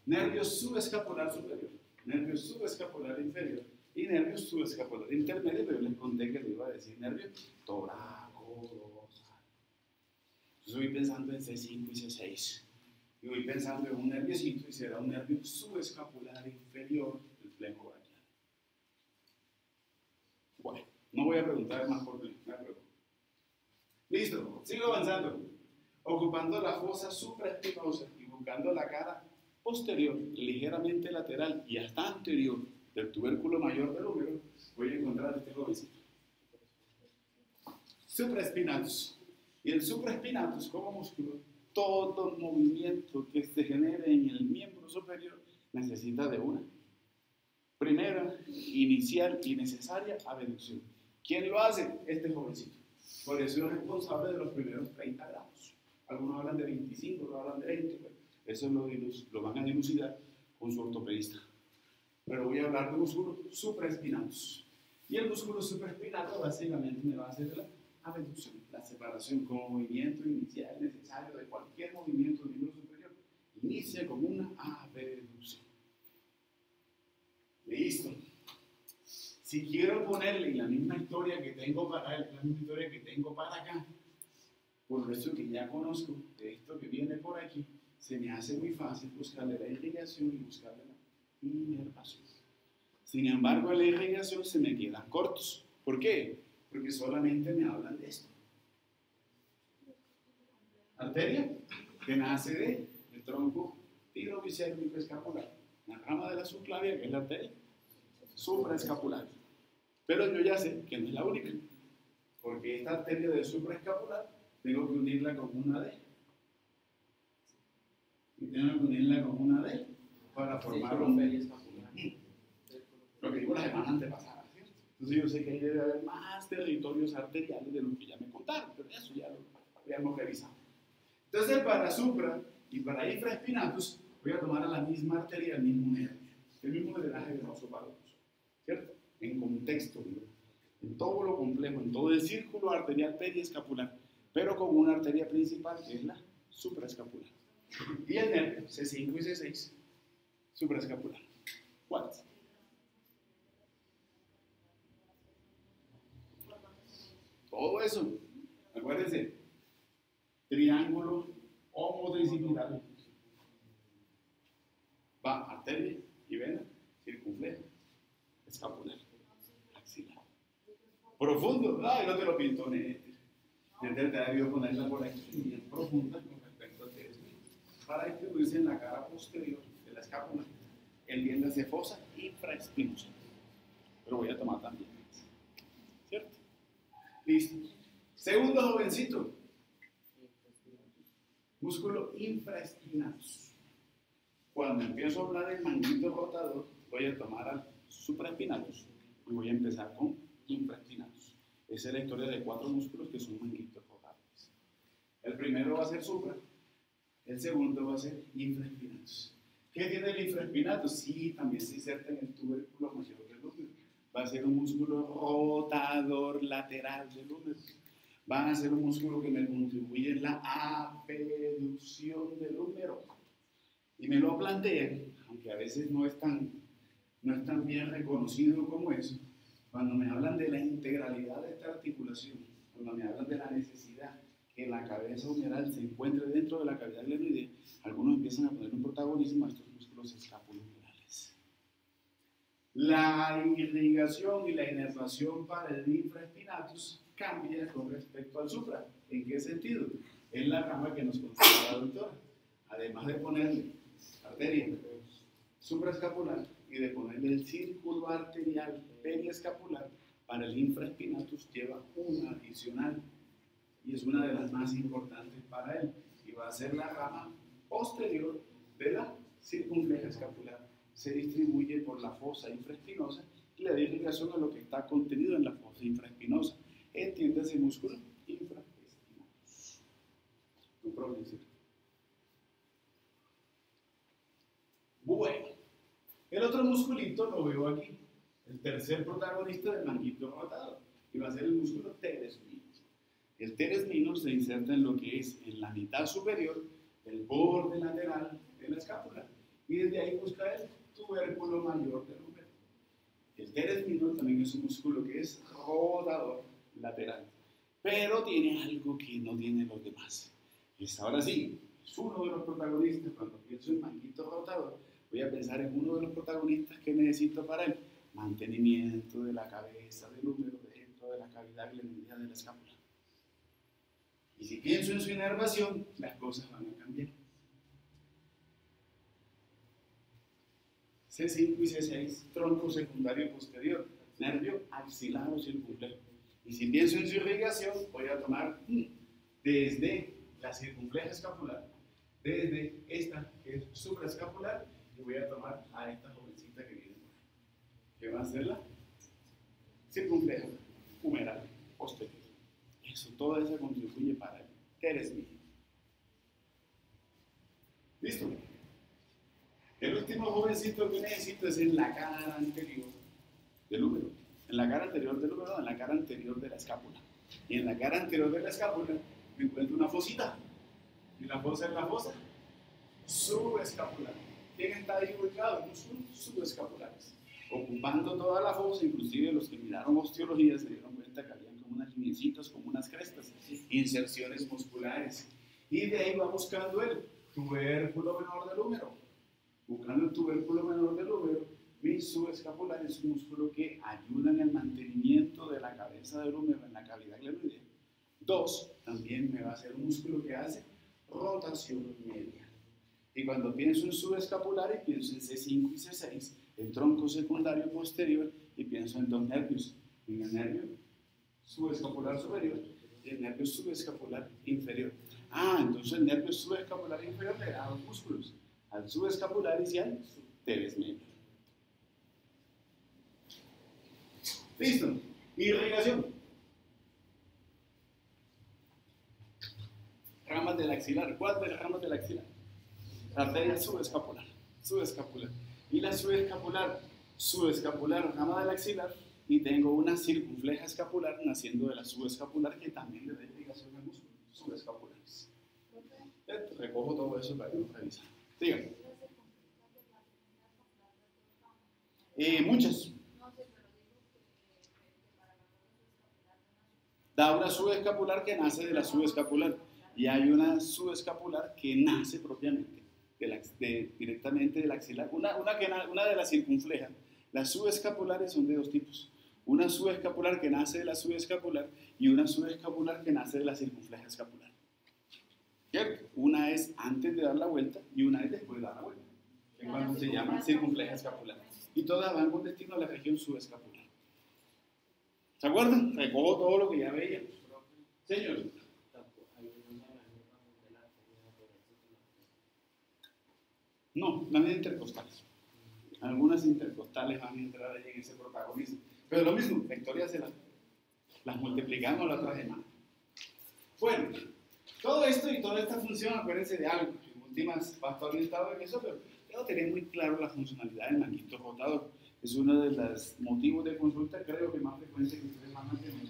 nervio subescapular superior, nervio subescapular inferior y nervio subescapular intermedio, pero yo les conté que le iba a decir nervio toracodorsal. Entonces voy pensando en C5 y C6 y voy pensando en un nerviosito y será un nervio subescapular inferior del flejo braquial. Bueno, no voy a preguntar más por qué, me preocupo. Listo, sigo avanzando. Ocupando la fosa supraespinosa y buscando la cara posterior, ligeramente lateral y hasta anterior del tubérculo mayor del húmero, voy a encontrar este jovencito. Supraespinatus. Y el supraespinatus como músculo, todo movimiento que se genere en el miembro superior necesita de una primera, inicial y necesaria abducción. ¿Quién lo hace? Este jovencito. Por eso es responsable de los primeros 30 gramos. Algunos hablan de 25, otros hablan de 20. Eso lo van a dilucidar con su ortopedista. Pero voy a hablar de músculo supraespinatus. Y el músculo supraespinatus básicamente me va a hacer la abducción, la separación como movimiento inicial necesario de cualquier movimiento del miembro superior. Inicia con una abducción. Listo. Si quiero ponerle la misma historia que tengo para él, la misma historia que tengo para acá, por eso que ya conozco de esto que viene por aquí, se me hace muy fácil buscarle la irrigación y buscarle la inervación. Sin embargo, la irrigación se me quedan cortos. ¿Por qué? Porque solamente me hablan de esto. Arteria, que nace del tronco tirobicépnico escapular, la rama de la subclavia, que es la arteria supraescapular. Pero yo ya sé que no es la única, porque esta arteria del supraescapular tengo que unirla con una D. Y tengo que unirla con una D para formar un feria escapular. Lo que digo la semana antepasada, ¿cierto? Entonces yo sé que ahí debe haber más territorios arteriales de los que ya me contaron, pero eso ya lo habíamos revisado. Entonces para supra y para infraespinatus voy a tomar a la misma arteria, el mismo nervio, el mismo drenaje venoso venoso, ¿cierto? En contexto, en todo lo complejo, en todo el círculo arterial periescapular, pero con una arteria principal que es la supraescapular. Y el nervio C5 y C6 supraescapular. ¿Cuáles? Todo eso, acuérdense, triángulo homotricipital. Va arteria y vena, circunflejo, escapular, axilar. Profundo, ay, no te lo pinto, Nete. Nete te ha debido ponerla por aquí, bien profunda con respecto a que es para distribuirse en la cara posterior de la escápula. Entiéndase fosa infraespinosa. Pero voy a tomar también, ¿cierto? Listo. Segundo jovencito. Músculo infraespinatus. Cuando empiezo a hablar del manguito rotador, voy a tomar al supraespinatus y voy a empezar con infraespinatus. Esa es la historia de 4 músculos que son manguitos rotables. El primero va a ser supra, el segundo va a ser infraespinatus. ¿Qué tiene el infraespinatus? Sí, también se inserta en el tubérculo mayor del útero. Va a ser un músculo rotador lateral del útero. Va a ser un músculo que me contribuye en la abducción del húmero. Y me lo plantean, aunque a veces no es tan bien reconocido como eso, cuando me hablan de la integralidad de esta articulación, cuando me hablan de la necesidad que la cabeza humeral se encuentre dentro de la cavidad glenoidea, algunos empiezan a poner un protagonismo a estos músculos escapulohumerales. La irrigación y la inervación para el infraespinatus cambia con respecto al supra. ¿En qué sentido? Es la rama que nos contaba la doctora. Además de ponerle arteria supraescapular y de ponerle el círculo arterial periescapular, para el infraespinatus lleva una adicional y es una de las más importantes para él y va a ser la rama posterior de la circunfleja escapular. Se distribuye por la fosa infraespinosa y le da irrigación a lo que está contenido en la fosa infraespinosa. Entiéndase músculo infraespinatus. No problema. Bueno, el otro musculito lo veo aquí, el tercer protagonista del manguito rotador. y va a ser el músculo teres minor. El teres minor se inserta en lo que es en la mitad superior del borde lateral de la escápula y desde ahí busca el tubérculo mayor del húmero. El teres minor también es un músculo que es rotador lateral, pero tiene algo que no tienen los demás. Ahora sí, es uno de los protagonistas. Cuando pienso en manguito rotador, voy a pensar en uno de los protagonistas que necesito para el mantenimiento de la cabeza del húmero dentro de la cavidad glenoidea de la escápula. Y si pienso en su inervación, las cosas van a cambiar. C5 y C6, tronco secundario posterior, nervio axilar o circunflejo. Y si pienso en su irrigación, voy a tomar desde la circunfleja escapular, desde esta que es supraescapular, y voy a tomar a esta jovencita que viene por ahí, que va a ser la circunfleja humeral posterior. Eso, toda esa contribuye para el teres minor. ¿Listo? El último jovencito que necesito es en la cara anterior del húmero. En la cara anterior del húmero, en la cara anterior de la escápula. Y en la cara anterior de la escápula me encuentro una fosita. Y la fosa es la fosa subescapular. ¿Quién está ahí ubicado? Músculos subescapulares. Ocupando toda la fosa, inclusive los que miraron osteología se dieron cuenta que habían como unas lineecitas, como unas crestas, inserciones musculares. Y de ahí va buscando el tubérculo menor del húmero. Buscando el tubérculo menor del húmero, mi subescapular es un músculo que ayuda en el mantenimiento de la cabeza del húmero en la cavidad glenoidea. 2, también me va a ser un músculo que hace rotación media. Y cuando pienso en subescapular, pienso en C5 y C6, el tronco secundario posterior, y pienso en dos nervios, en el nervio subescapular superior y el nervio subescapular inferior. Entonces el nervio subescapular inferior le da dos músculos, al subescapularis y al teres minor. Listo. Irrigación. Ramas del axilar. ¿Cuál de las ramas del axilar? La arteria subescapular. Subescapular. Y la subescapular, rama del axilar. Y tengo una circunfleja escapular naciendo de la subescapular que también le da irrigación al músculo subescapulares. Recojo todo eso para revisar. Dígame. Muchas. Da una subescapular que nace de la subescapular y hay una subescapular que nace propiamente directamente del axilar. Una de las circunflejas. Las subescapulares son de dos tipos. Una subescapular que nace de la subescapular y una subescapular que nace de la circunfleja escapular. ¿Cierto? Una es antes de dar la vuelta y una es después de dar la vuelta, que es cuando se llama circunfleja escapular. Y todas van con destino a la región subescapular. ¿Se acuerdan? Recojo todo lo que ya veíamos. Señor. No, las intercostales. Algunas intercostales van a entrar ahí en ese protagonismo. Pero lo mismo, la historia se las multiplicamos la otra semana. Bueno, todo esto y toda esta función, acuérdense de algo. En últimas va a estar orientado en eso, pero debo tener muy claro la funcionalidad del manguito rotador. Es uno de los motivos de consulta, creo que más frecuente que ustedes van a tener.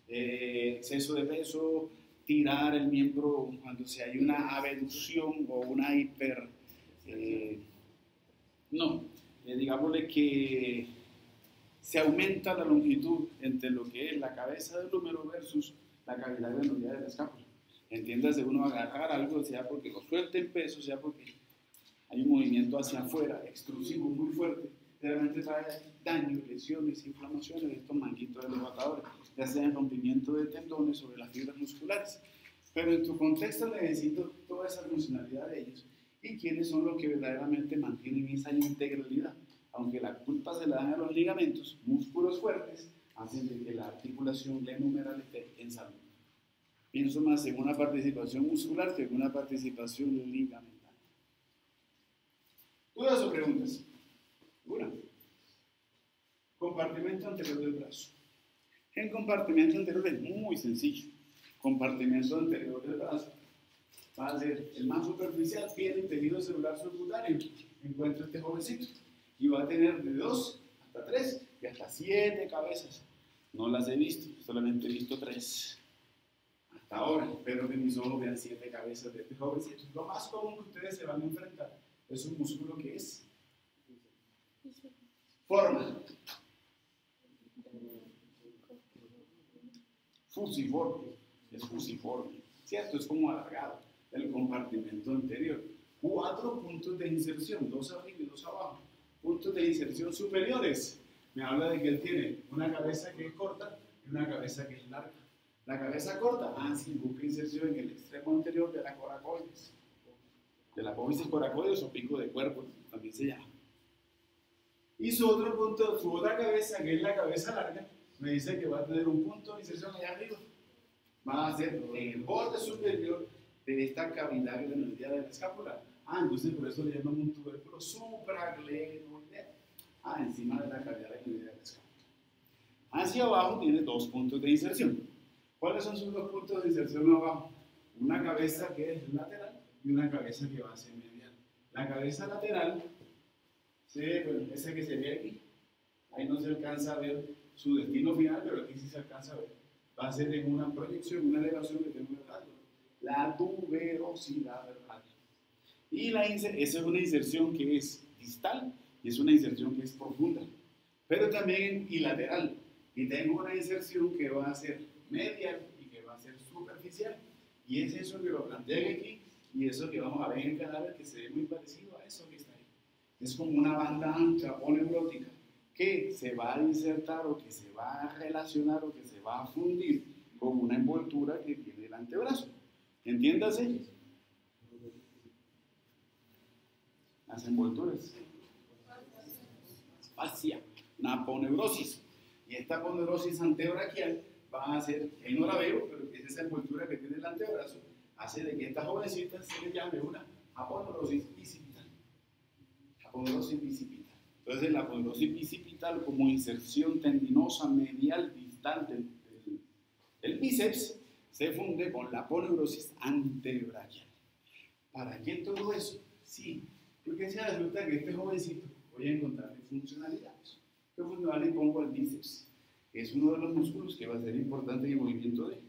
Exceso de peso, tirar el miembro cuando se hay una abducción o una digámosle que se aumenta la longitud entre lo que es la cabeza del húmero versus la cavidad glenoidea de la escápula. Entiéndase, uno va a agarrar algo, sea porque lo suelte en peso, sea porque hay un movimiento hacia afuera, extrusivo muy fuerte, realmente trae daños, lesiones, inflamaciones de estos manguitos de los rotadores, ya sea en rompimiento de tendones sobre las fibras musculares. Pero en tu contexto necesito toda esa funcionalidad de ellos y quiénes son los que verdaderamente mantienen esa integralidad. Aunque la culpa se la dan a los ligamentos, músculos fuertes hacen de que la articulación glenohumeral esté en salud. Pienso más en una participación muscular que en una participación ligamental. ¿Dudas o preguntas? Una. Compartimento anterior del brazo. El compartimento anterior es muy sencillo. Compartimento anterior del brazo va a ser el más superficial, piel y tejido celular subcutáneo. Encuentro este jovencito y va a tener de 2 hasta 3 y hasta 7 cabezas. No las he visto, solamente he visto 3 hasta ahora. Espero que mis ojos vean 7 cabezas de este jovencito. Lo más común que ustedes se van a enfrentar es un músculo que es forma. Fusiforme. Es fusiforme. ¿Cierto? Es como alargado el compartimento anterior. 4 puntos de inserción, 2 arriba y 2 abajo. Puntos de inserción superiores. Me habla de que él tiene una cabeza que es corta y una cabeza que es larga. La cabeza corta, sí, busca inserción en el extremo anterior de la coracoides. De la apófisis coracoides o pico de cuerpo, también se llama. Y su otro punto, su otra cabeza, que es la cabeza larga, me dice que va a tener un punto de inserción allá arriba. Va a ser en el borde superior de esta cavidad glenoidea de la escápula. Entonces por eso le llaman un tubérculo supraglenoideo. Encima de la cavidad glenoidea de la escápula. Hacia abajo tiene 2 puntos de inserción. ¿Cuáles son sus 2 puntos de inserción abajo? Una cabeza que es lateral y una cabeza que va a ser medial. La cabeza lateral, esa que se ve aquí, ahí no se alcanza a ver su destino final, pero aquí sí se alcanza a ver. Va a ser en una proyección, una elevación que tengo el radio. La tuberosidad del radio. Y esa es una inserción que es distal y es una inserción que es profunda, pero también y lateral. Y tengo una inserción que va a ser medial y que va a ser superficial. Y es eso que lo planteé aquí y eso que vamos a ver en el cadáver que se ve muy parecido a eso que está ahí. Es como una banda ancha poneurótica que se va a insertar o que se va a relacionar o que se va a fundir con una envoltura que tiene el antebrazo. ¿Entiéndase? Las envolturas. Fascia, una aponeurosis. Y esta aponeurosis antebraquial va a hacer, que no la veo, pero que es esa envoltura que tiene el antebrazo, hace de que esta jovencita se le llame una aponeurosis bicipital. Aponeurosis bicipital. Entonces la aponeurosis bicipital como inserción tendinosa medial distal del bíceps se funde con la aponeurosis antebraquial. ¿Para qué todo eso? Sí, porque se resulta que este jovencito voy a encontrarle funcionalidades. ¿Qué funcionalidad pongo al bíceps? Es uno de los músculos que va a ser importante en el movimiento de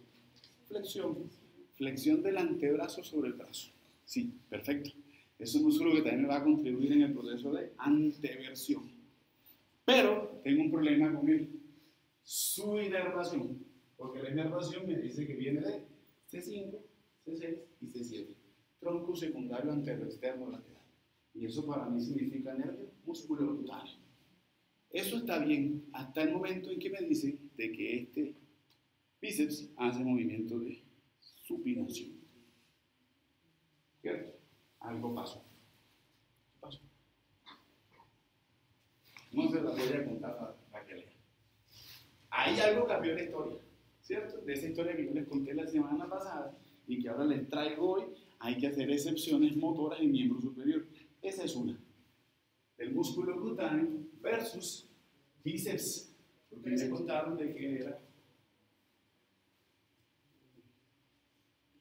flexión. Flexión del antebrazo sobre el brazo. Sí, perfecto. Es un músculo que también me va a contribuir en el proceso de anteversión. Pero tengo un problema con él. Su inervación. Porque la inervación me dice que viene de C5, C6 y C7. Tronco secundario anterior externo lateral. Y eso para mí significa nervio musculocutáneo. Eso está bien hasta el momento en que me dice de que este bíceps hace movimiento de supinación. ¿Cierto? Algo pasó. ¿Qué pasó? No se la voy a contar para que lean. Hay algo que cambió la historia, ¿cierto? De esa historia que yo les conté la semana pasada y que ahora les traigo hoy, hay que hacer excepciones motoras en miembro superior. Esa es una. El músculo cutáneo versus bíceps. Porque me contaron de qué era.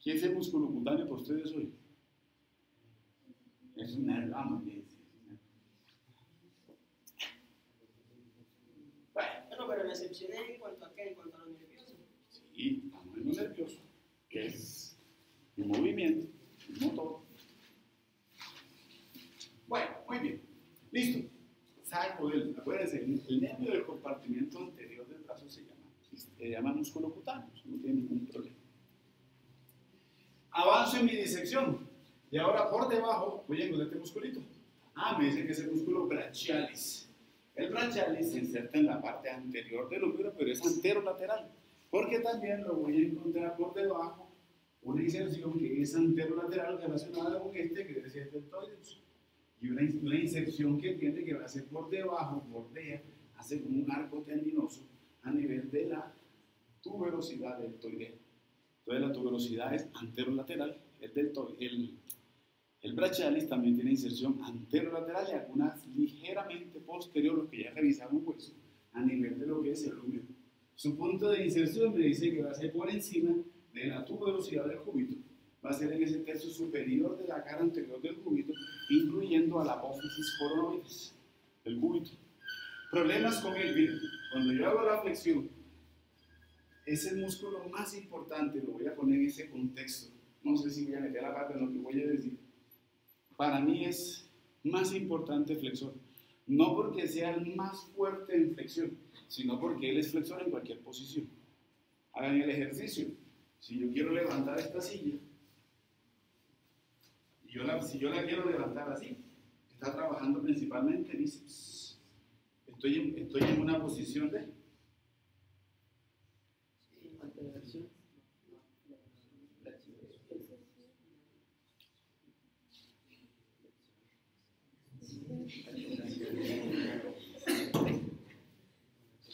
¿Qué es el músculo cutáneo para ustedes hoy? Es un nervio. Muy bien. Bueno, pero la excepción es en cuanto a qué, en cuanto a lo nervioso. Sí, estamos en lo nervioso, que es un movimiento, un motor. Bueno, muy bien. Listo. Saco del, acuérdense, el nervio del compartimiento anterior del brazo se llama músculo cutáneo, no tiene ningún problema. Avanzo en mi disección. Y ahora por debajo voy a encontrar este musculito. Me dicen que es el músculo brachialis. El brachialis se inserta en la parte anterior del húmero, pero es anterolateral. Porque también lo voy a encontrar por debajo una inserción que es anterolateral relacionada con este, que debe ser el deltoides. Y una inserción que tiene que va a ser por debajo, bordea, hace como un arco tendinoso a nivel de la tuberosidad deltoidea. Entonces la tuberosidad es anterolateral, el brachialis también tiene inserción anterolateral y algunas ligeramente posterior, los que ya revisamos hueso, a nivel de lo que es el húmero. Su punto de inserción me dice que va a ser por encima de la tuberosidad del cúbito. Va a ser en ese tercio superior de la cara anterior del cúbito, incluyendo a la apófisis coronoides del cúbito. Problemas con el virus. Cuando yo hago la flexión es el músculo más importante, lo voy a poner en ese contexto. No sé si voy a meter la pata en lo que voy a decir. Para mí es más importante el flexor. No porque sea el más fuerte en flexión, sino porque él es flexor en cualquier posición. Hagan el ejercicio. Si yo quiero levantar esta silla, si yo la quiero levantar así, está trabajando principalmente bíceps. Estoy en una posición de Alteración.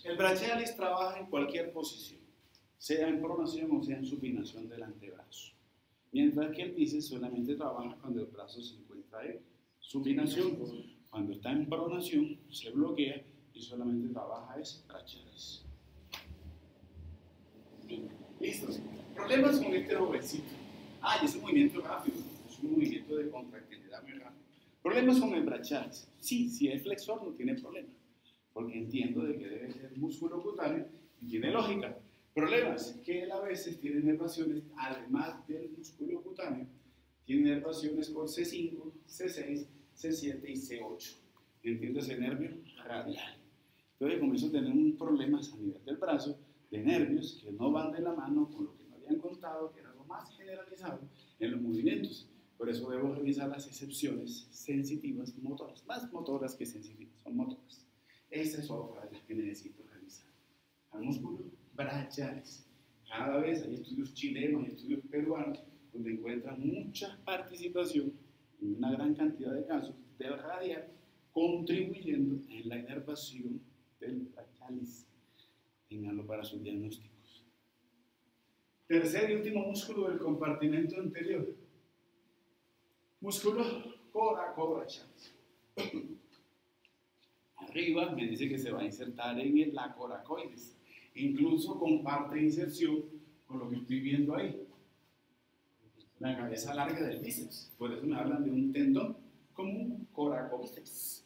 El brachialis trabaja en cualquier posición, sea en pronación o sea en supinación del antebrazo. Mientras que el bíceps solamente trabaja cuando el brazo se encuentra en supinación. Cuando está en pronación se bloquea y solamente trabaja ese brachialis. Listo. Problemas con este jovencito. Y es un movimiento rápido, es un movimiento de contractilidad muy rápido. Problemas con el brachialis. Sí, si es flexor no tiene problema, porque entiendo de que debe ser músculo cutáneo y tiene lógica. Problemas que él a veces tiene nervaciones, además del músculo cutáneo, tiene nervaciones por C5, C6, C7 y C8. Entiendo ese nervio radial. Entonces comienzo a tener un problema a nivel del brazo, de nervios que no van de la mano con lo que me habían contado, que era lo más generalizado en los movimientos. Por eso debo revisar las excepciones sensitivas motoras, más motoras que sensitivas, son motoras. Esa es otra de las que necesito revisar. Al músculo brachialis. Cada vez hay estudios chilenos y estudios peruanos donde encuentran mucha participación en una gran cantidad de casos del radial contribuyendo en la inervación del brachialis. Ténganlo para sus diagnósticos. Tercer y último músculo del compartimento anterior. Músculo coracobrachialis. Arriba me dice que se va a insertar en la coracoides. Incluso comparte inserción con lo que estoy viendo ahí. La cabeza larga del bíceps. Por eso me hablan de un tendón común, coracobíceps.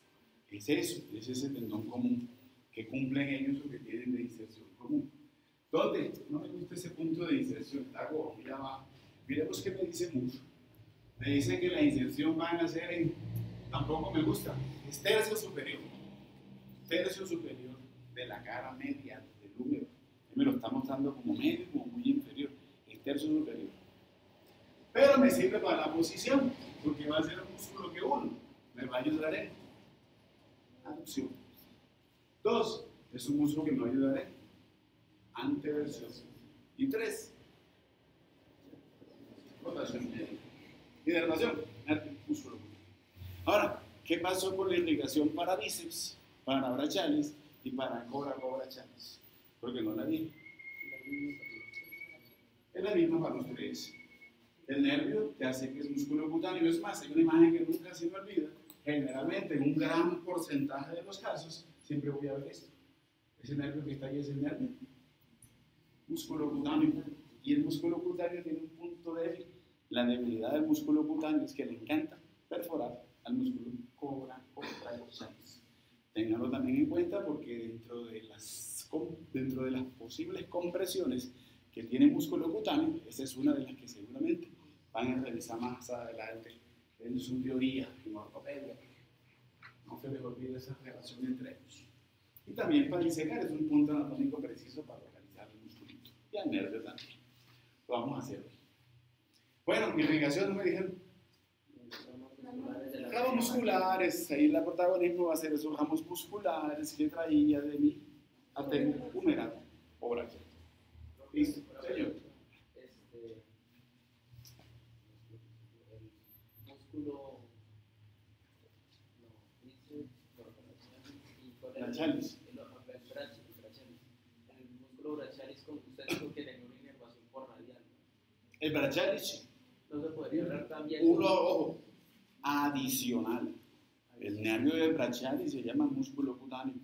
Es eso, es ese tendón común que cumplen ellos o que tienen de inserción común. ¿Dónde? No me gusta ese punto de inserción, está abajo, mira abajo. Miremos qué me dice mucho. Me dice que la inserción van a ser en, tampoco me gusta, es tercio superior de la cara media del húmero. Me lo está mostrando como medio, como muy inferior, es tercio superior. Pero me sirve para la posición, porque va a ser un músculo que uno me va a ayudar en aducción. 2, es un músculo que me va a ayudar en anteversión. Y 3, rotación media. Inervación, músculo. Ahora, ¿qué pasó con la irrigación para bíceps, para brachialis y para coracobrachialis? Porque no la vi. Es la misma para los tres. El nervio te hace que es músculo cutáneo. Es más, hay una imagen que nunca se me olvida. Generalmente, en un gran porcentaje de los casos, siempre voy a ver esto. Ese nervio que está ahí es el nervio músculo cutáneo. Y el músculo cutáneo tiene un punto débil. La debilidad del músculo cutáneo es que le encanta perforar al músculo coracobrachialis. Ténganlo también en cuenta porque dentro de las posibles compresiones que tiene músculo cutáneo, esa es una de las que seguramente van a revisar más adelante en su teoría en ortopedia. No se les olvide esa relación entre ellos. Y también para disecar es un punto anatómico preciso para localizar el musculito y al nervio también. Lo vamos a hacer hoy. Bueno, irrigación no me dijeron. Ramos musculares, ahí el protagonismo va a ser esos ramos musculares que traía de mi arteria humeral o brachial. ¿Listo? Señor. El músculo brachialis. El músculo brachialis, como usted dijo que tenía una inervación por radial. El brachialis. No se podría hablar también. Ojo, adicional. El nervio del brachialis se llama músculo cutáneo,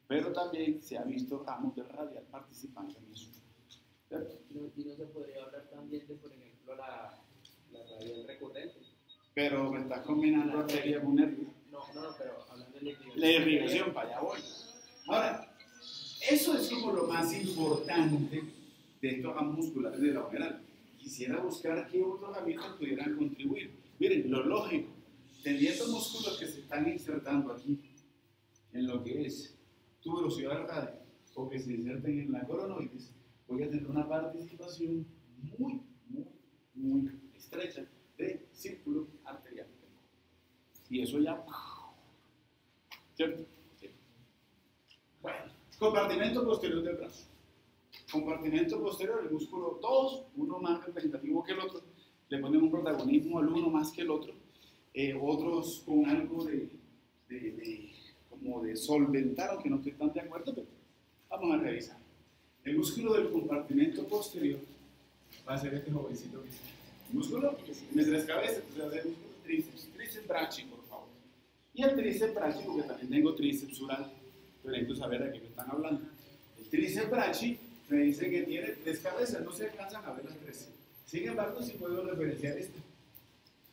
pero también se ha visto ramos del radial participando en eso. ¿Cierto? Y no se podría hablar también de, por ejemplo, la radial recurrente. Pero me estás combinando arteria con nervio. No, pero hablando de la irrigación, para allá voy. Ahora, eso es como lo más importante de estos ramos musculares de la humeral. Quisiera buscar qué otros hábitos pudieran contribuir. Miren, lo lógico, teniendo músculos que se están insertando aquí, en lo que es tuberosidad radio, o que se inserten en la coronoides, voy a tener una participación muy estrecha de círculo arterial. Y eso ya, ¿cierto? Sí. Bueno, compartimento posterior del brazo. Compartimento posterior, el músculo, todos, uno más representativo que el otro, le ponen un protagonismo al uno más que el otro, otros con algo como de solventar, aunque no estoy tan de acuerdo, pero vamos a revisar. El músculo del compartimento posterior va a ser este jovencito que está. El músculo de tres cabezas, entonces va a ser el músculo tríceps brachii, por favor. Y el tríceps brachii, porque también tengo tríceps sural, pero necesito saber de qué me están hablando. El tríceps brachii me dice que tiene tres cabezas, no se alcanzan a ver las tres. Sin embargo, sí puedo referenciar esta.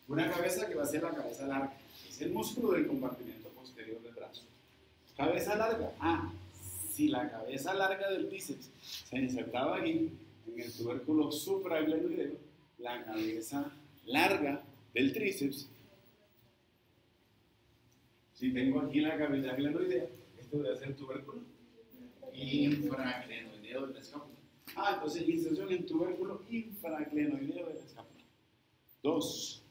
Una cabeza que va a ser la cabeza larga. Es el músculo del compartimento posterior del brazo. Cabeza larga. Si la cabeza larga del bíceps se insertaba aquí, en el tubérculo supraglenoideo, la cabeza larga del tríceps, si tengo aquí la cavidad glenoidea, esto debe ser el tubérculo infraglenoideo de la escápula. Entonces inserción en tubérculo infraglenoideo de la escápula. 2.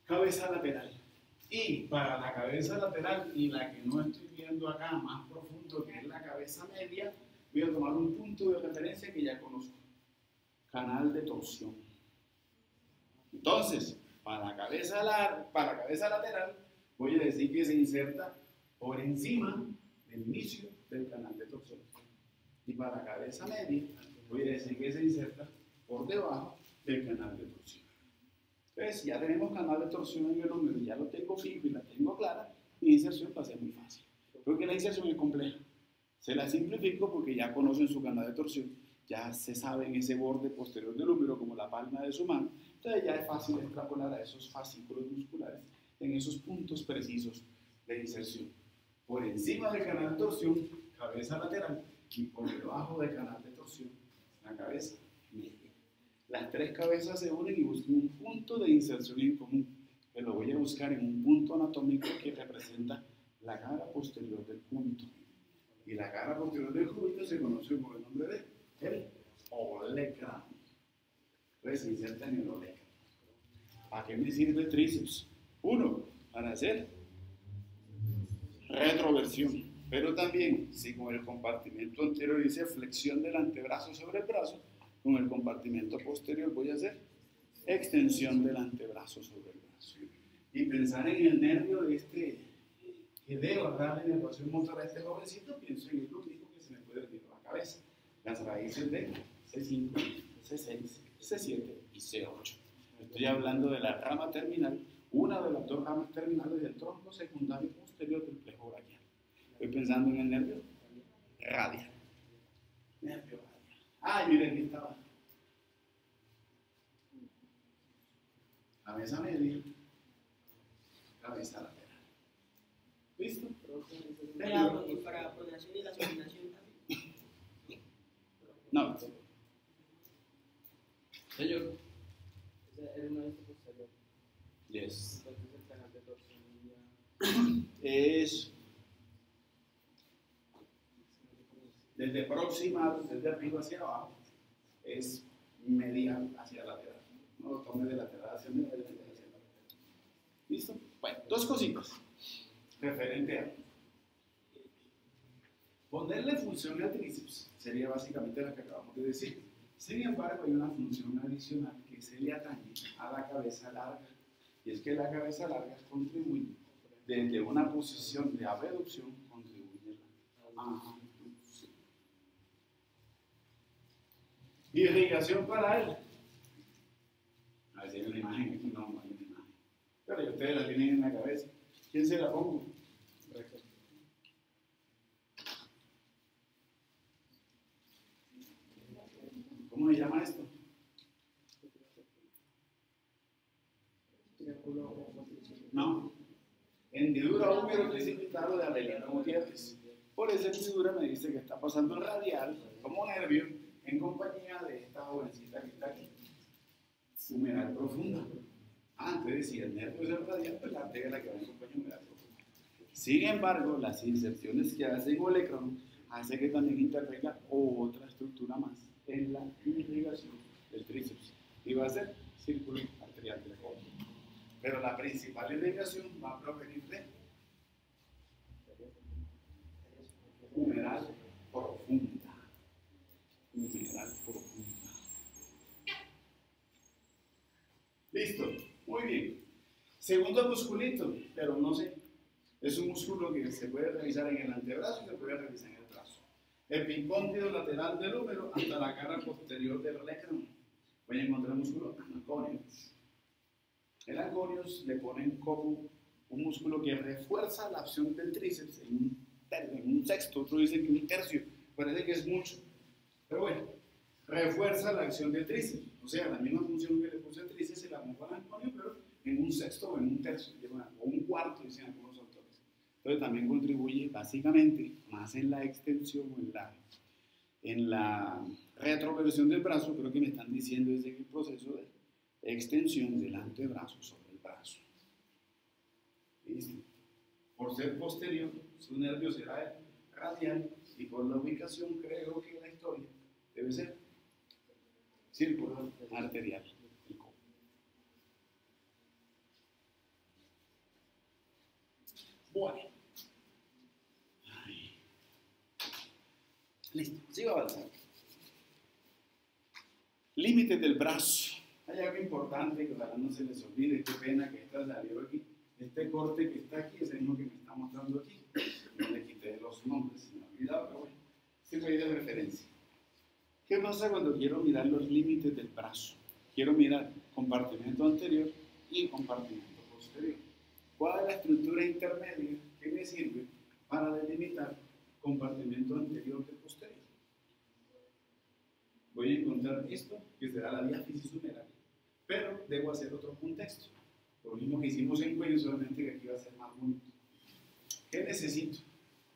Cabeza lateral. Y para la cabeza lateral y la que no estoy viendo acá más profundo, que es la cabeza media, voy a tomar un punto de referencia que ya conozco. Canal de torsión. Entonces, para la cabeza lateral, voy a decir que se inserta por encima del inicio del canal de torsión. Y para la cabeza media, voy a decir que se inserta por debajo del canal de torsión. Entonces, ya tenemos canal de torsión en el húmero, ya lo tengo fijo y la tengo clara, mi inserción va a ser muy fácil. Porque la inserción es compleja. Se la simplifico porque ya conocen su canal de torsión, ya se sabe en ese borde posterior del húmero como la palma de su mano, entonces ya es fácil extrapolar a esos fascículos musculares en esos puntos precisos de inserción. Por encima del canal de torsión, cabeza lateral, y por debajo del canal de torsión, la cabeza media. Las tres cabezas se unen y buscan un punto de inserción en común, que lo voy a buscar en un punto anatómico que representa la cara posterior del punto. Y la cara posterior del punto se conoce por el nombre de el olecrano. Entonces se inserta en el olecrano. ¿Para qué me sirve el tríceps? 1, para hacer retroversión. Pero también, si con el compartimento anterior dice flexión del antebrazo sobre el brazo, con el compartimento posterior voy a hacer extensión del antebrazo sobre el brazo. Y pensar en el nervio de este que debo darle la ecuación motora a este jovencito, pienso en lo único que se me puede decir a la cabeza. Las raíces de C5, C6, C7 y C8. Estoy hablando de la rama terminal, una de las dos ramas terminales del tronco secundario posterior del plejo braquial. Estoy pensando en el nervio radial. Nervio radial. Miren, aquí estaba. Cabeza media, cabeza lateral. ¿Listo? Para pronación y la supinación también. No. Señor, era una vez posterior. Yes. Entonces el canal de torsión ya... Es desde proximal, desde arriba hacia abajo, es medial hacia lateral. No lo tome de lateral hacia medial, de medial hacia lateral. ¿Listo? Bueno, dos cositas referente a ponerle función al tríceps sería básicamente la que acabamos de decir. Sin embargo, hay una función adicional que se le atañe a la cabeza larga, y es que la cabeza larga contribuye desde una posición de abducción, contribuye a la abducción. Irrigación para él. A ver si hay una imagen aquí, no hay una imagen. Pero ya ustedes la tienen en la cabeza. ¿Quién se la pongo? ¿Cómo se llama esto? No. Hendidura húmero precipitado de Avelino Gutiérrez. Por esa hendidura me dice que está pasando el radial como nervio en compañía de esta jovencita que está aquí. Humeral profunda. Entonces si el nervio es el radial, pues la arteria es la que va en compañía de humeral profunda. Sin embargo, las inserciones que hace en olecrón hace que también intervenga otra estructura más en la irrigación del tríceps. Y va a ser círculo arterial del codo. Pero la principal irrigación va a provenir de humeral profunda. Humeral profunda. Listo, muy bien. Segundo musculito, pero no sé. Es un músculo que se puede realizar en el antebrazo y se puede realizar en el brazo. Epicóndido lateral del húmero hasta la cara posterior del olecrón. Voy a encontrar el músculo anaconius. El anaconius le ponen como un músculo que refuerza la acción del tríceps en un sexto, otros dicen que un tercio, parece que es mucho. Pero bueno, refuerza la acción del tríceps. O sea, la misma función que le puse al tríceps se la pongo al anaconius, pero en un sexto o en un tercio, o un cuarto, dicen algunos autores. Entonces también contribuye básicamente más en la extensión o en la retroversión del brazo. Creo que me están diciendo desde el proceso de extensión del antebrazo sobre el brazo. ¿Listo? Por ser posterior, su nervio será el radial y por la ubicación creo que la historia debe ser círculo arterial. Bueno. Listo, sigo avanzando. Límites del brazo. Hay algo importante que ojalá no se les olvide. Qué pena que esta salió aquí. Este corte que está aquí es el mismo que me está mostrando aquí. No le quité los nombres, se me ha olvidado, pero bueno, sí voy de referencia. ¿Qué pasa cuando quiero mirar los límites del brazo? Quiero mirar compartimento anterior y compartimento posterior. ¿Cuál es la estructura intermedia que me sirve para delimitar compartimento anterior del posterior? Voy a encontrar esto, que será la diáfisis humeral, pero debo hacer otro contexto. Lo mismo que hicimos en cuello, solamente que aquí va a ser más bonito. ¿Qué necesito?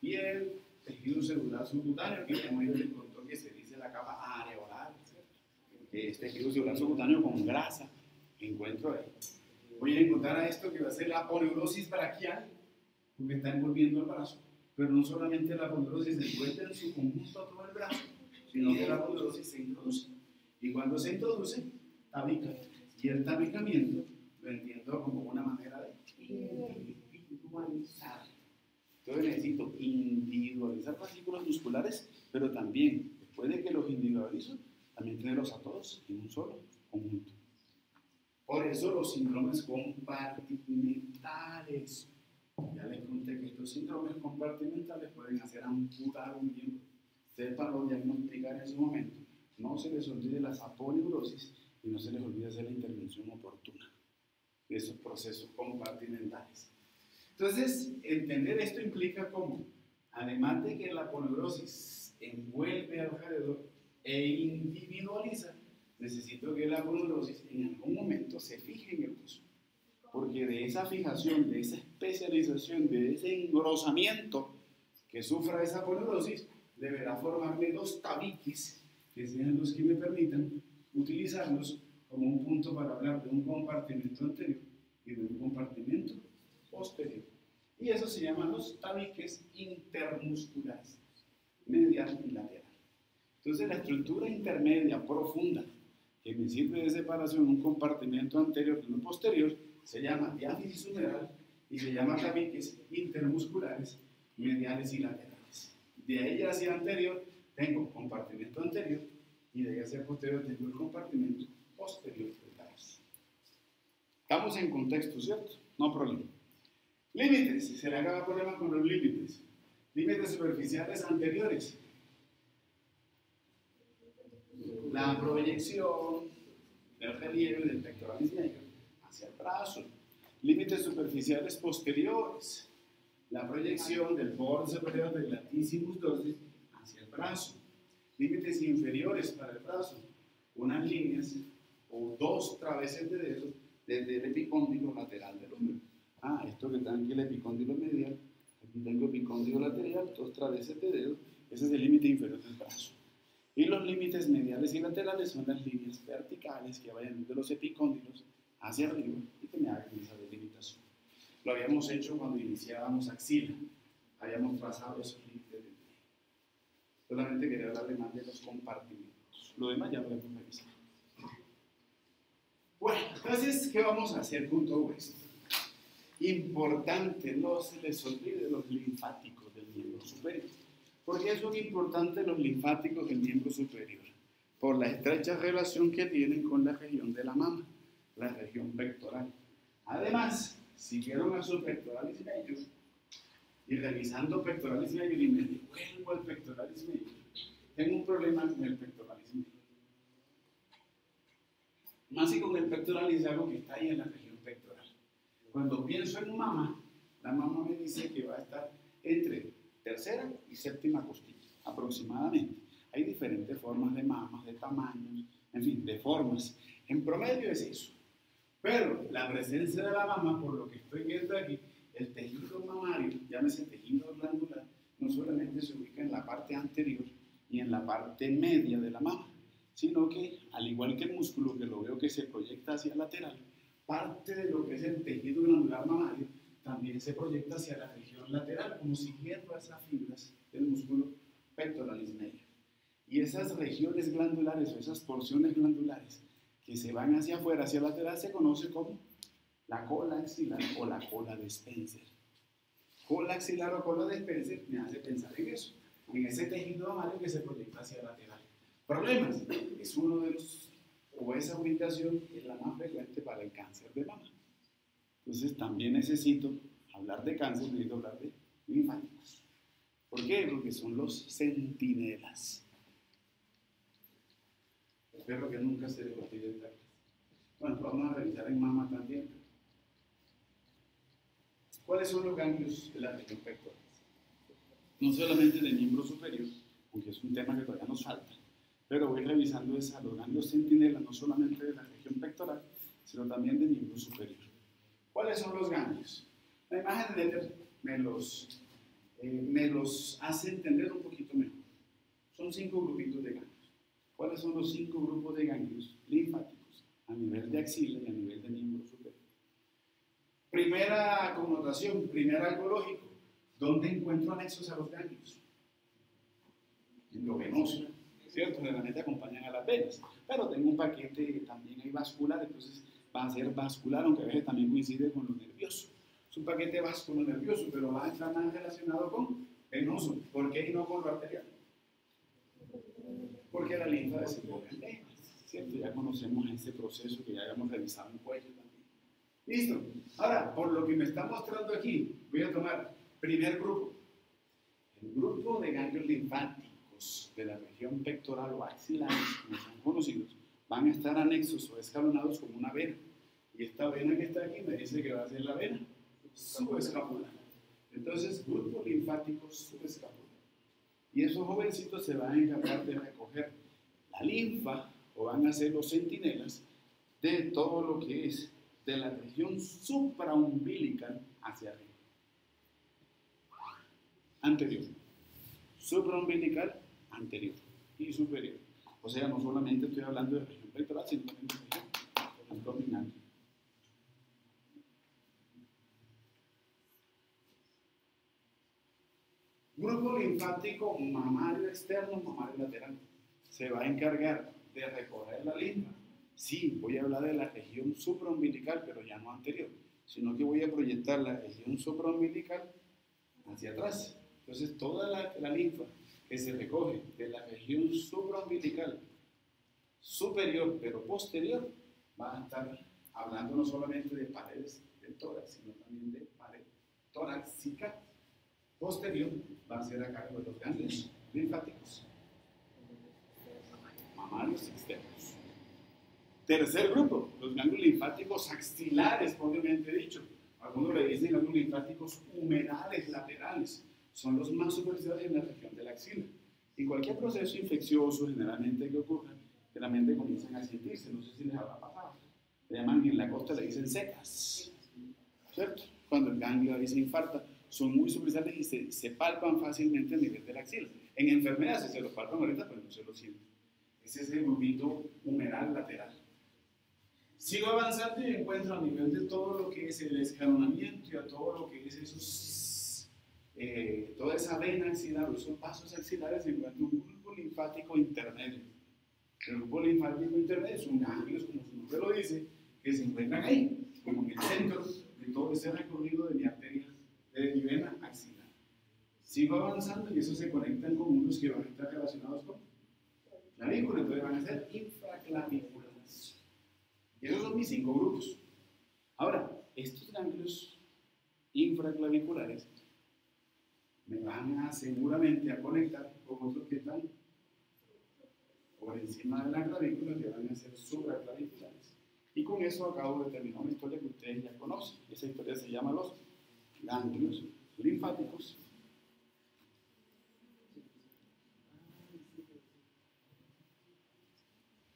Piel, tejido celular subcutáneo, que ya me contó que se dice la capa areolar, ¿cierto? Tejido celular subcutáneo con grasa, encuentro ahí. Voy a encontrar a esto que va a ser la aponeurosis braquial, porque está envolviendo el brazo. Pero no solamente la aponeurosis se envuelve en su conjunto a todo el brazo, sino que la aponeurosis se introduce. Y cuando se introduce, tabica. Y el tabicamiento lo entiendo como una manera de individualizar. Entonces necesito individualizar fascículos musculares, pero también, después de que los individualizo, también tenerlos a todos en un solo conjunto. Por eso los síndromes compartimentales. Ya les conté que estos síndromes compartimentales pueden hacer amputar un miembro. Sépanlo diagnosticar en su momento. No se les olvide las aponeurosis y no se les olvide hacer la intervención oportuna de esos procesos compartimentales. Entonces, entender esto implica cómo, además de que la aponeurosis envuelve alrededor e individualiza, necesito que la aponeurosis en algún momento se fije en el hueso. Porque de esa fijación, de esa especialización, de ese engrosamiento que sufra esa aponeurosis, deberá formarme dos tabiques que sean los que me permitan utilizarlos como un punto para hablar de un compartimento anterior y de un compartimento posterior. Y eso se llaman los tabiques intermusculares, medial y lateral. Entonces la estructura intermedia profunda que me sirve de separación un compartimento anterior de un posterior se llama diáfisis humeral y se llama tabiques intermusculares mediales y laterales. De ahí hacia anterior tengo compartimento anterior y de ahí hacia posterior tengo el compartimento posterior del brazo. Estamos en contexto, ¿cierto? No problema. Límites. Se le acaba problema con los límites. Límites superficiales anteriores. La proyección del relieve del pectoralis major hacia el brazo. Límites superficiales posteriores. La proyección del borde superior del latissimus dorsi hacia el brazo. Límites inferiores para el brazo. Unas líneas o dos traveses de dedos desde el epicóndilo lateral del húmero. Esto que está aquí el epicóndilo medial, aquí tengo epicóndilo lateral, dos traveses de dedos, ese es el límite inferior del brazo. Y los límites mediales y laterales son las líneas verticales que vayan de los epicóndilos hacia arriba y que me hagan esa delimitación. Lo habíamos hecho cuando iniciábamos axila. Habíamos trazado esos límites de medio. Solamente quería hablarle más de los compartimentos. Lo demás ya lo hemos revisado. Bueno, entonces, ¿qué vamos a hacer con todo esto? Importante, no se les olvide los linfáticos del miembro superior. ¿Por qué son importantes los linfáticos del miembro superior? Por la estrecha relación que tienen con la región de la mama, la región pectoral. Además, si vieron a su pectoralis major, y revisando pectoralis major y me devuelvo al pectoralis major, tengo un problema con el pectoralis major. Más que con el pectoralis, algo que está ahí en la región pectoral. Cuando pienso en mama, la mama me dice que va a estar entre tercera y séptima costilla, aproximadamente. Hay diferentes formas de mamas, de tamaños, en fin, de formas. En promedio es eso. Pero la presencia de la mama, por lo que estoy viendo aquí, el tejido mamario, llámese tejido glandular, no solamente se ubica en la parte anterior y en la parte media de la mama, sino que, al igual que el músculo, que lo veo que se proyecta hacia lateral, parte de lo que es el tejido glandular mamario también se proyecta hacia la región lateral, como siguiendo esas fibras del músculo pectoralis major. Y esas regiones glandulares o esas porciones glandulares que se van hacia afuera, hacia lateral, se conoce como la cola axilar o la cola de Spencer. Cola axilar o cola de Spencer me hace pensar en eso, en ese tejido mamario que se proyecta hacia lateral. Problemas, es uno de los, o esa ubicación es la más frecuente para el cáncer de mama. Entonces también necesito hablar de cáncer, necesito hablar de linfáticos. ¿Por qué? Porque son los centinelas. Espero que nunca se les olvide el tal. Bueno, vamos a revisar en mama también. ¿Cuáles son los ganglios de la región pectoral? No solamente del miembro superior, aunque es un tema que todavía nos falta, pero voy revisando los ganglios centinelas, no solamente de la región pectoral, sino también del miembro superior. ¿Cuáles son los ganglios? La imagen de Letter me los hace entender un poquito mejor. Son 5 grupitos de ganglios. ¿Cuáles son los 5 grupos de ganglios linfáticos a nivel de axila y a nivel de miembro superior? Primera connotación, primer algo lógico. ¿Dónde encuentro anexos a los ganglios? En lo venoso, ¿cierto? Generalmente acompañan a las venas, pero tengo un paquete también ahí vascular, entonces va a ser vascular, aunque a veces también coincide con lo nervioso. Es un paquete vascular nervioso, pero va a estar más relacionado con venoso. ¿Por qué y no con lo arterial? Porque la linfa desemboca en venas, ¿cierto? Ya conocemos ese proceso que ya habíamos revisado en cuello también. Listo. Ahora, por lo que me está mostrando aquí, voy a tomar primer grupo. El grupo de ganglios linfáticos de la región pectoral o axilares, como son conocidos, van a estar anexos o escalonados como una vena. Y esta vena que está aquí me dice que va a ser la vena subescapular. Entonces, grupo linfático subescapular. Y esos jovencitos se van a encargar de recoger la linfa, o van a ser los centinelas, de todo lo que es de la región supraumbilical hacia arriba. Anterior. Supraumbilical, anterior y superior. O sea, no solamente estoy hablando de región pectoral, sino también de región abdominal. Grupo linfático mamario externo, mamario lateral. Se va a encargar de recoger la linfa. Sí, voy a hablar de la región supraumbilical, pero ya no anterior, sino que voy a proyectar la región supraumbilical hacia atrás. Entonces, toda la linfa que se recoge de la región supraumbilical superior, pero posterior, va a estar hablando no solamente de paredes del tórax, sino también de pared torácica posterior, va a ser a cargo de los ganglios linfáticos mamarios externos. Tercer grupo, los ganglios linfáticos axilares, propiamente dicho. Algunos le dicen ganglios linfáticos humerales laterales. Son los más superficiales en la región de la axila. Y cualquier proceso infeccioso, generalmente que ocurra, generalmente comienzan a sentirse. No sé si les habrá pasado. Le llaman, en la costa le dicen secas, ¿cierto? Cuando el ganglio ahí se infarta, son muy superficiales y se palpan fácilmente a nivel de la axila. En enfermedades, si se los palpan ahorita, pues no se lo sienten. Ese es el grupito humeral lateral. Sigo avanzando y encuentro a nivel de todo lo que es el escalonamiento y a todo lo que es esos, toda esa vena axilar, esos vasos axilares, encuentro un grupo linfático intermedio. El grupo linfático intermedio son ganglios, como su nombre lo dice, que se encuentran ahí, como en el centro de todo ese recorrido de mi arteria, de mi vena axilar. Sigo avanzando y esos se conectan con unos que van a estar relacionados con clavícula, entonces van a ser infraclavículas. Y esos son mis 5 grupos. Ahora, estos ganglios infraclaviculares me van a seguramente a conectar con otros que están por encima de la clavícula, que van a ser supraclaviculares. Y con eso acabo de terminar una historia que ustedes ya conocen. Esa historia se llama los ganglios linfáticos.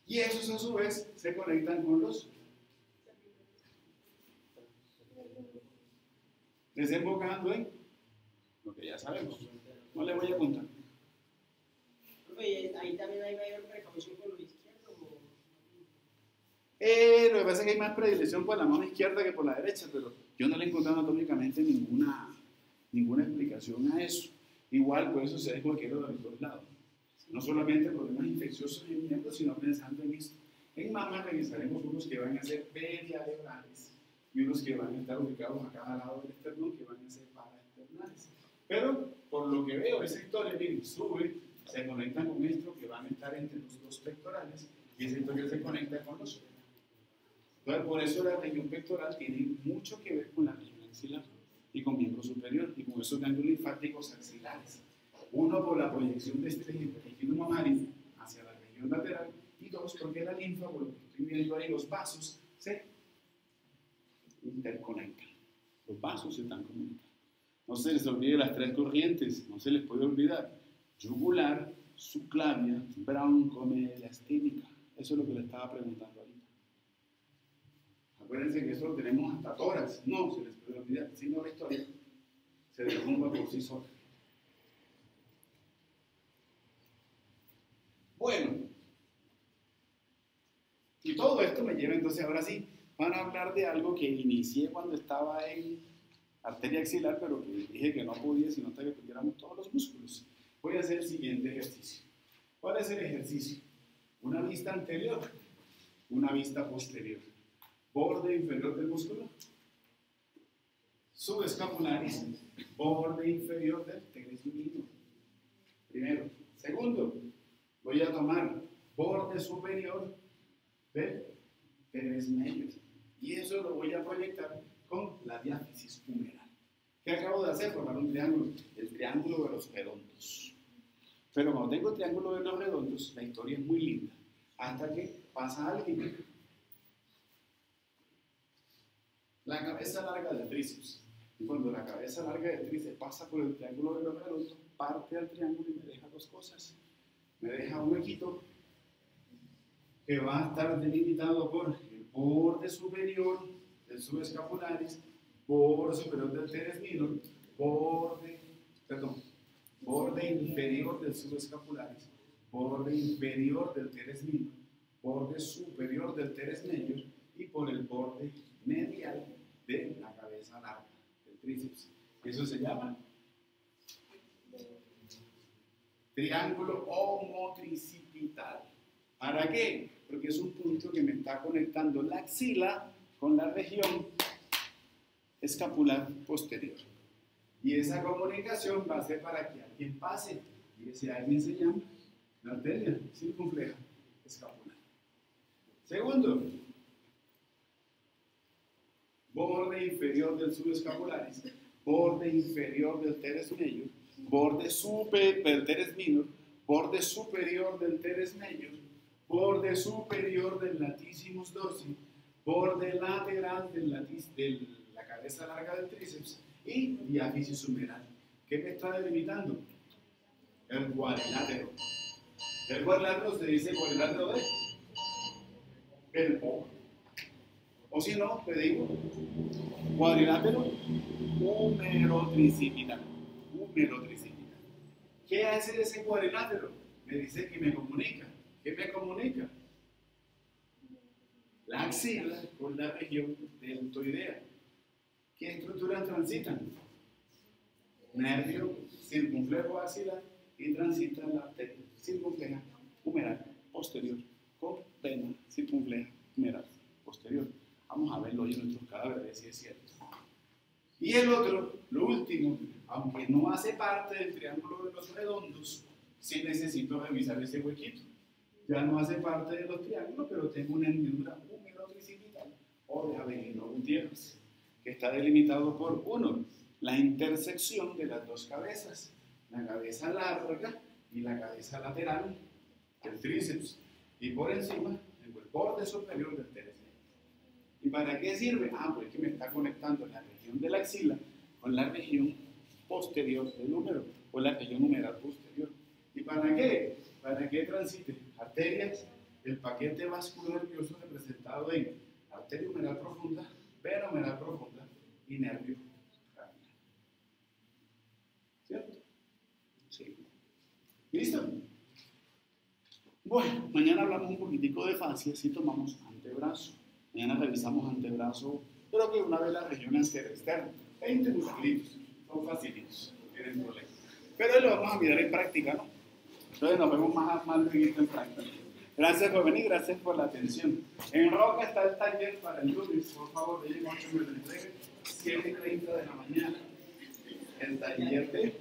Y esos a su vez se conectan con los desembocando en lo que ya sabemos. No le voy a contar. Profe, ahí también hay mayor precaución con los izquierdos. Lo que pasa es que hay más predilección por la mano izquierda que por la derecha, pero yo no le he encontrado anatómicamente ninguna explicación a eso. Igual puede suceder cualquiera de los dos lados. No solamente problemas infecciosos en miembros, sino pensando en esto. En mama revisaremos unos que van a ser periarebrales y unos que van a estar ubicados a cada lado del esternón, que van a ser paraesternales. Pero, por lo que veo, esa historia, miren, sube, se conecta con esto, que van a estar entre los dos pectorales, y esa historia se conecta con los. Entonces, por eso la región pectoral tiene mucho que ver con la región axilar y con miembro superior, y con esos ganglios linfáticos axilares. Uno, por la proyección de este tejido mamario hacia la región lateral, y dos, porque la linfa, por lo que estoy viendo ahí, los vasos se interconectan. Los vasos se están comunicando. No se les olvide las 3 corrientes, no se les puede olvidar. Yugular, subclavia, broncomediastínica. Eso es lo que le estaba preguntando ahorita. Acuérdense que eso lo tenemos hasta tórax. No se les puede olvidar, sino la historia se derrumba por sí sola. Bueno, y todo esto me lleva entonces, ahora sí, van a hablar de algo que inicié cuando estaba en arteria axilar, pero que dije que no podía sino hasta que tuviéramos todos los músculos. Voy a hacer el siguiente ejercicio. ¿Cuál es el ejercicio? Una vista anterior, una vista posterior. Borde inferior del músculo, subescapularis, borde inferior del teres minor. Primero. Segundo, voy a tomar borde superior del teres medio. Y eso lo voy a proyectar con la diáfisis humeral. ¿Qué acabo de hacer? Formar un triángulo, el triángulo de los redondos. Pero cuando tengo el triángulo de los redondos, la historia es muy linda. Hasta que pasa alguien. La cabeza larga del tríceps. Y cuando la cabeza larga del tríceps pasa por el triángulo de los redondos, parte al triángulo y me deja 2 cosas. Me deja un huequito que va a estar delimitado por el borde superior del subescapularis, borde superior del teres minor, borde inferior del subescapularis, borde inferior del teres minor, borde superior del teres major y por el borde medial de la cabeza larga del tríceps. Eso se llama triángulo homotricipital. ¿Para qué? Porque es un punto que me está conectando la axila con la región escapular posterior. Y esa comunicación va a ser para que alguien pase. Y ese alguien se llama la arteria circunfleja escapular. Segundo, borde inferior del subescapularis, borde inferior del teres major, borde superior del teres minor, borde superior del teres major, borde superior del latissimus dorsi, borde lateral de la cabeza larga del tríceps y diáfisis humeral. ¿Qué me está delimitando? El cuadrilátero. El cuadrilátero se dice cuadrilátero del O. O si no, te digo, cuadrilátero humerotricipital. Humerotricipital. ¿Qué hace ese cuadrilátero? Me dice que me comunica ¿Qué me comunica? La axila con la región deltoidea. ¿Qué estructuras transitan? Nervio circunflejo axilar y transita la arteria circunfleja humeral posterior con vena circunfleja humeral posterior. Vamos a verlo hoy en nuestros cadáveres, si es cierto. Y el otro, lo último, aunque no hace parte del triángulo de los redondos, sí necesito revisar ese huequito. Ya no hace parte de los triángulos, pero tengo una hendidura húmero-tricipital o de Avelino Gutiérrez, que está delimitado por uno, la intersección de las dos cabezas, la cabeza larga y la cabeza lateral del tríceps, y por encima tengo el borde superior del teres. ¿Y para qué sirve? Pues que me está conectando la región de la axila con la región posterior del húmero, o la región humeral posterior. ¿Y para qué? Para que transite arterias, el paquete vascular nervioso representado en arteria humeral profunda, vena humeral profunda y nervio craneal. ¿Cierto? Sí. ¿Listo? Bueno, mañana hablamos un poquitico de fascias y tomamos antebrazo. Mañana revisamos antebrazo, creo que una vez la región anteroexterna. 20 musculitos, son facilitos, no tienen problema. Pero lo vamos a mirar en práctica, ¿no? Entonces nos vemos más luego en práctica. Gracias por venir, gracias por la atención. En Roca está el taller para el lunes, por favor, lleguen 8 me lo entregue, 7:30 de la mañana. El taller de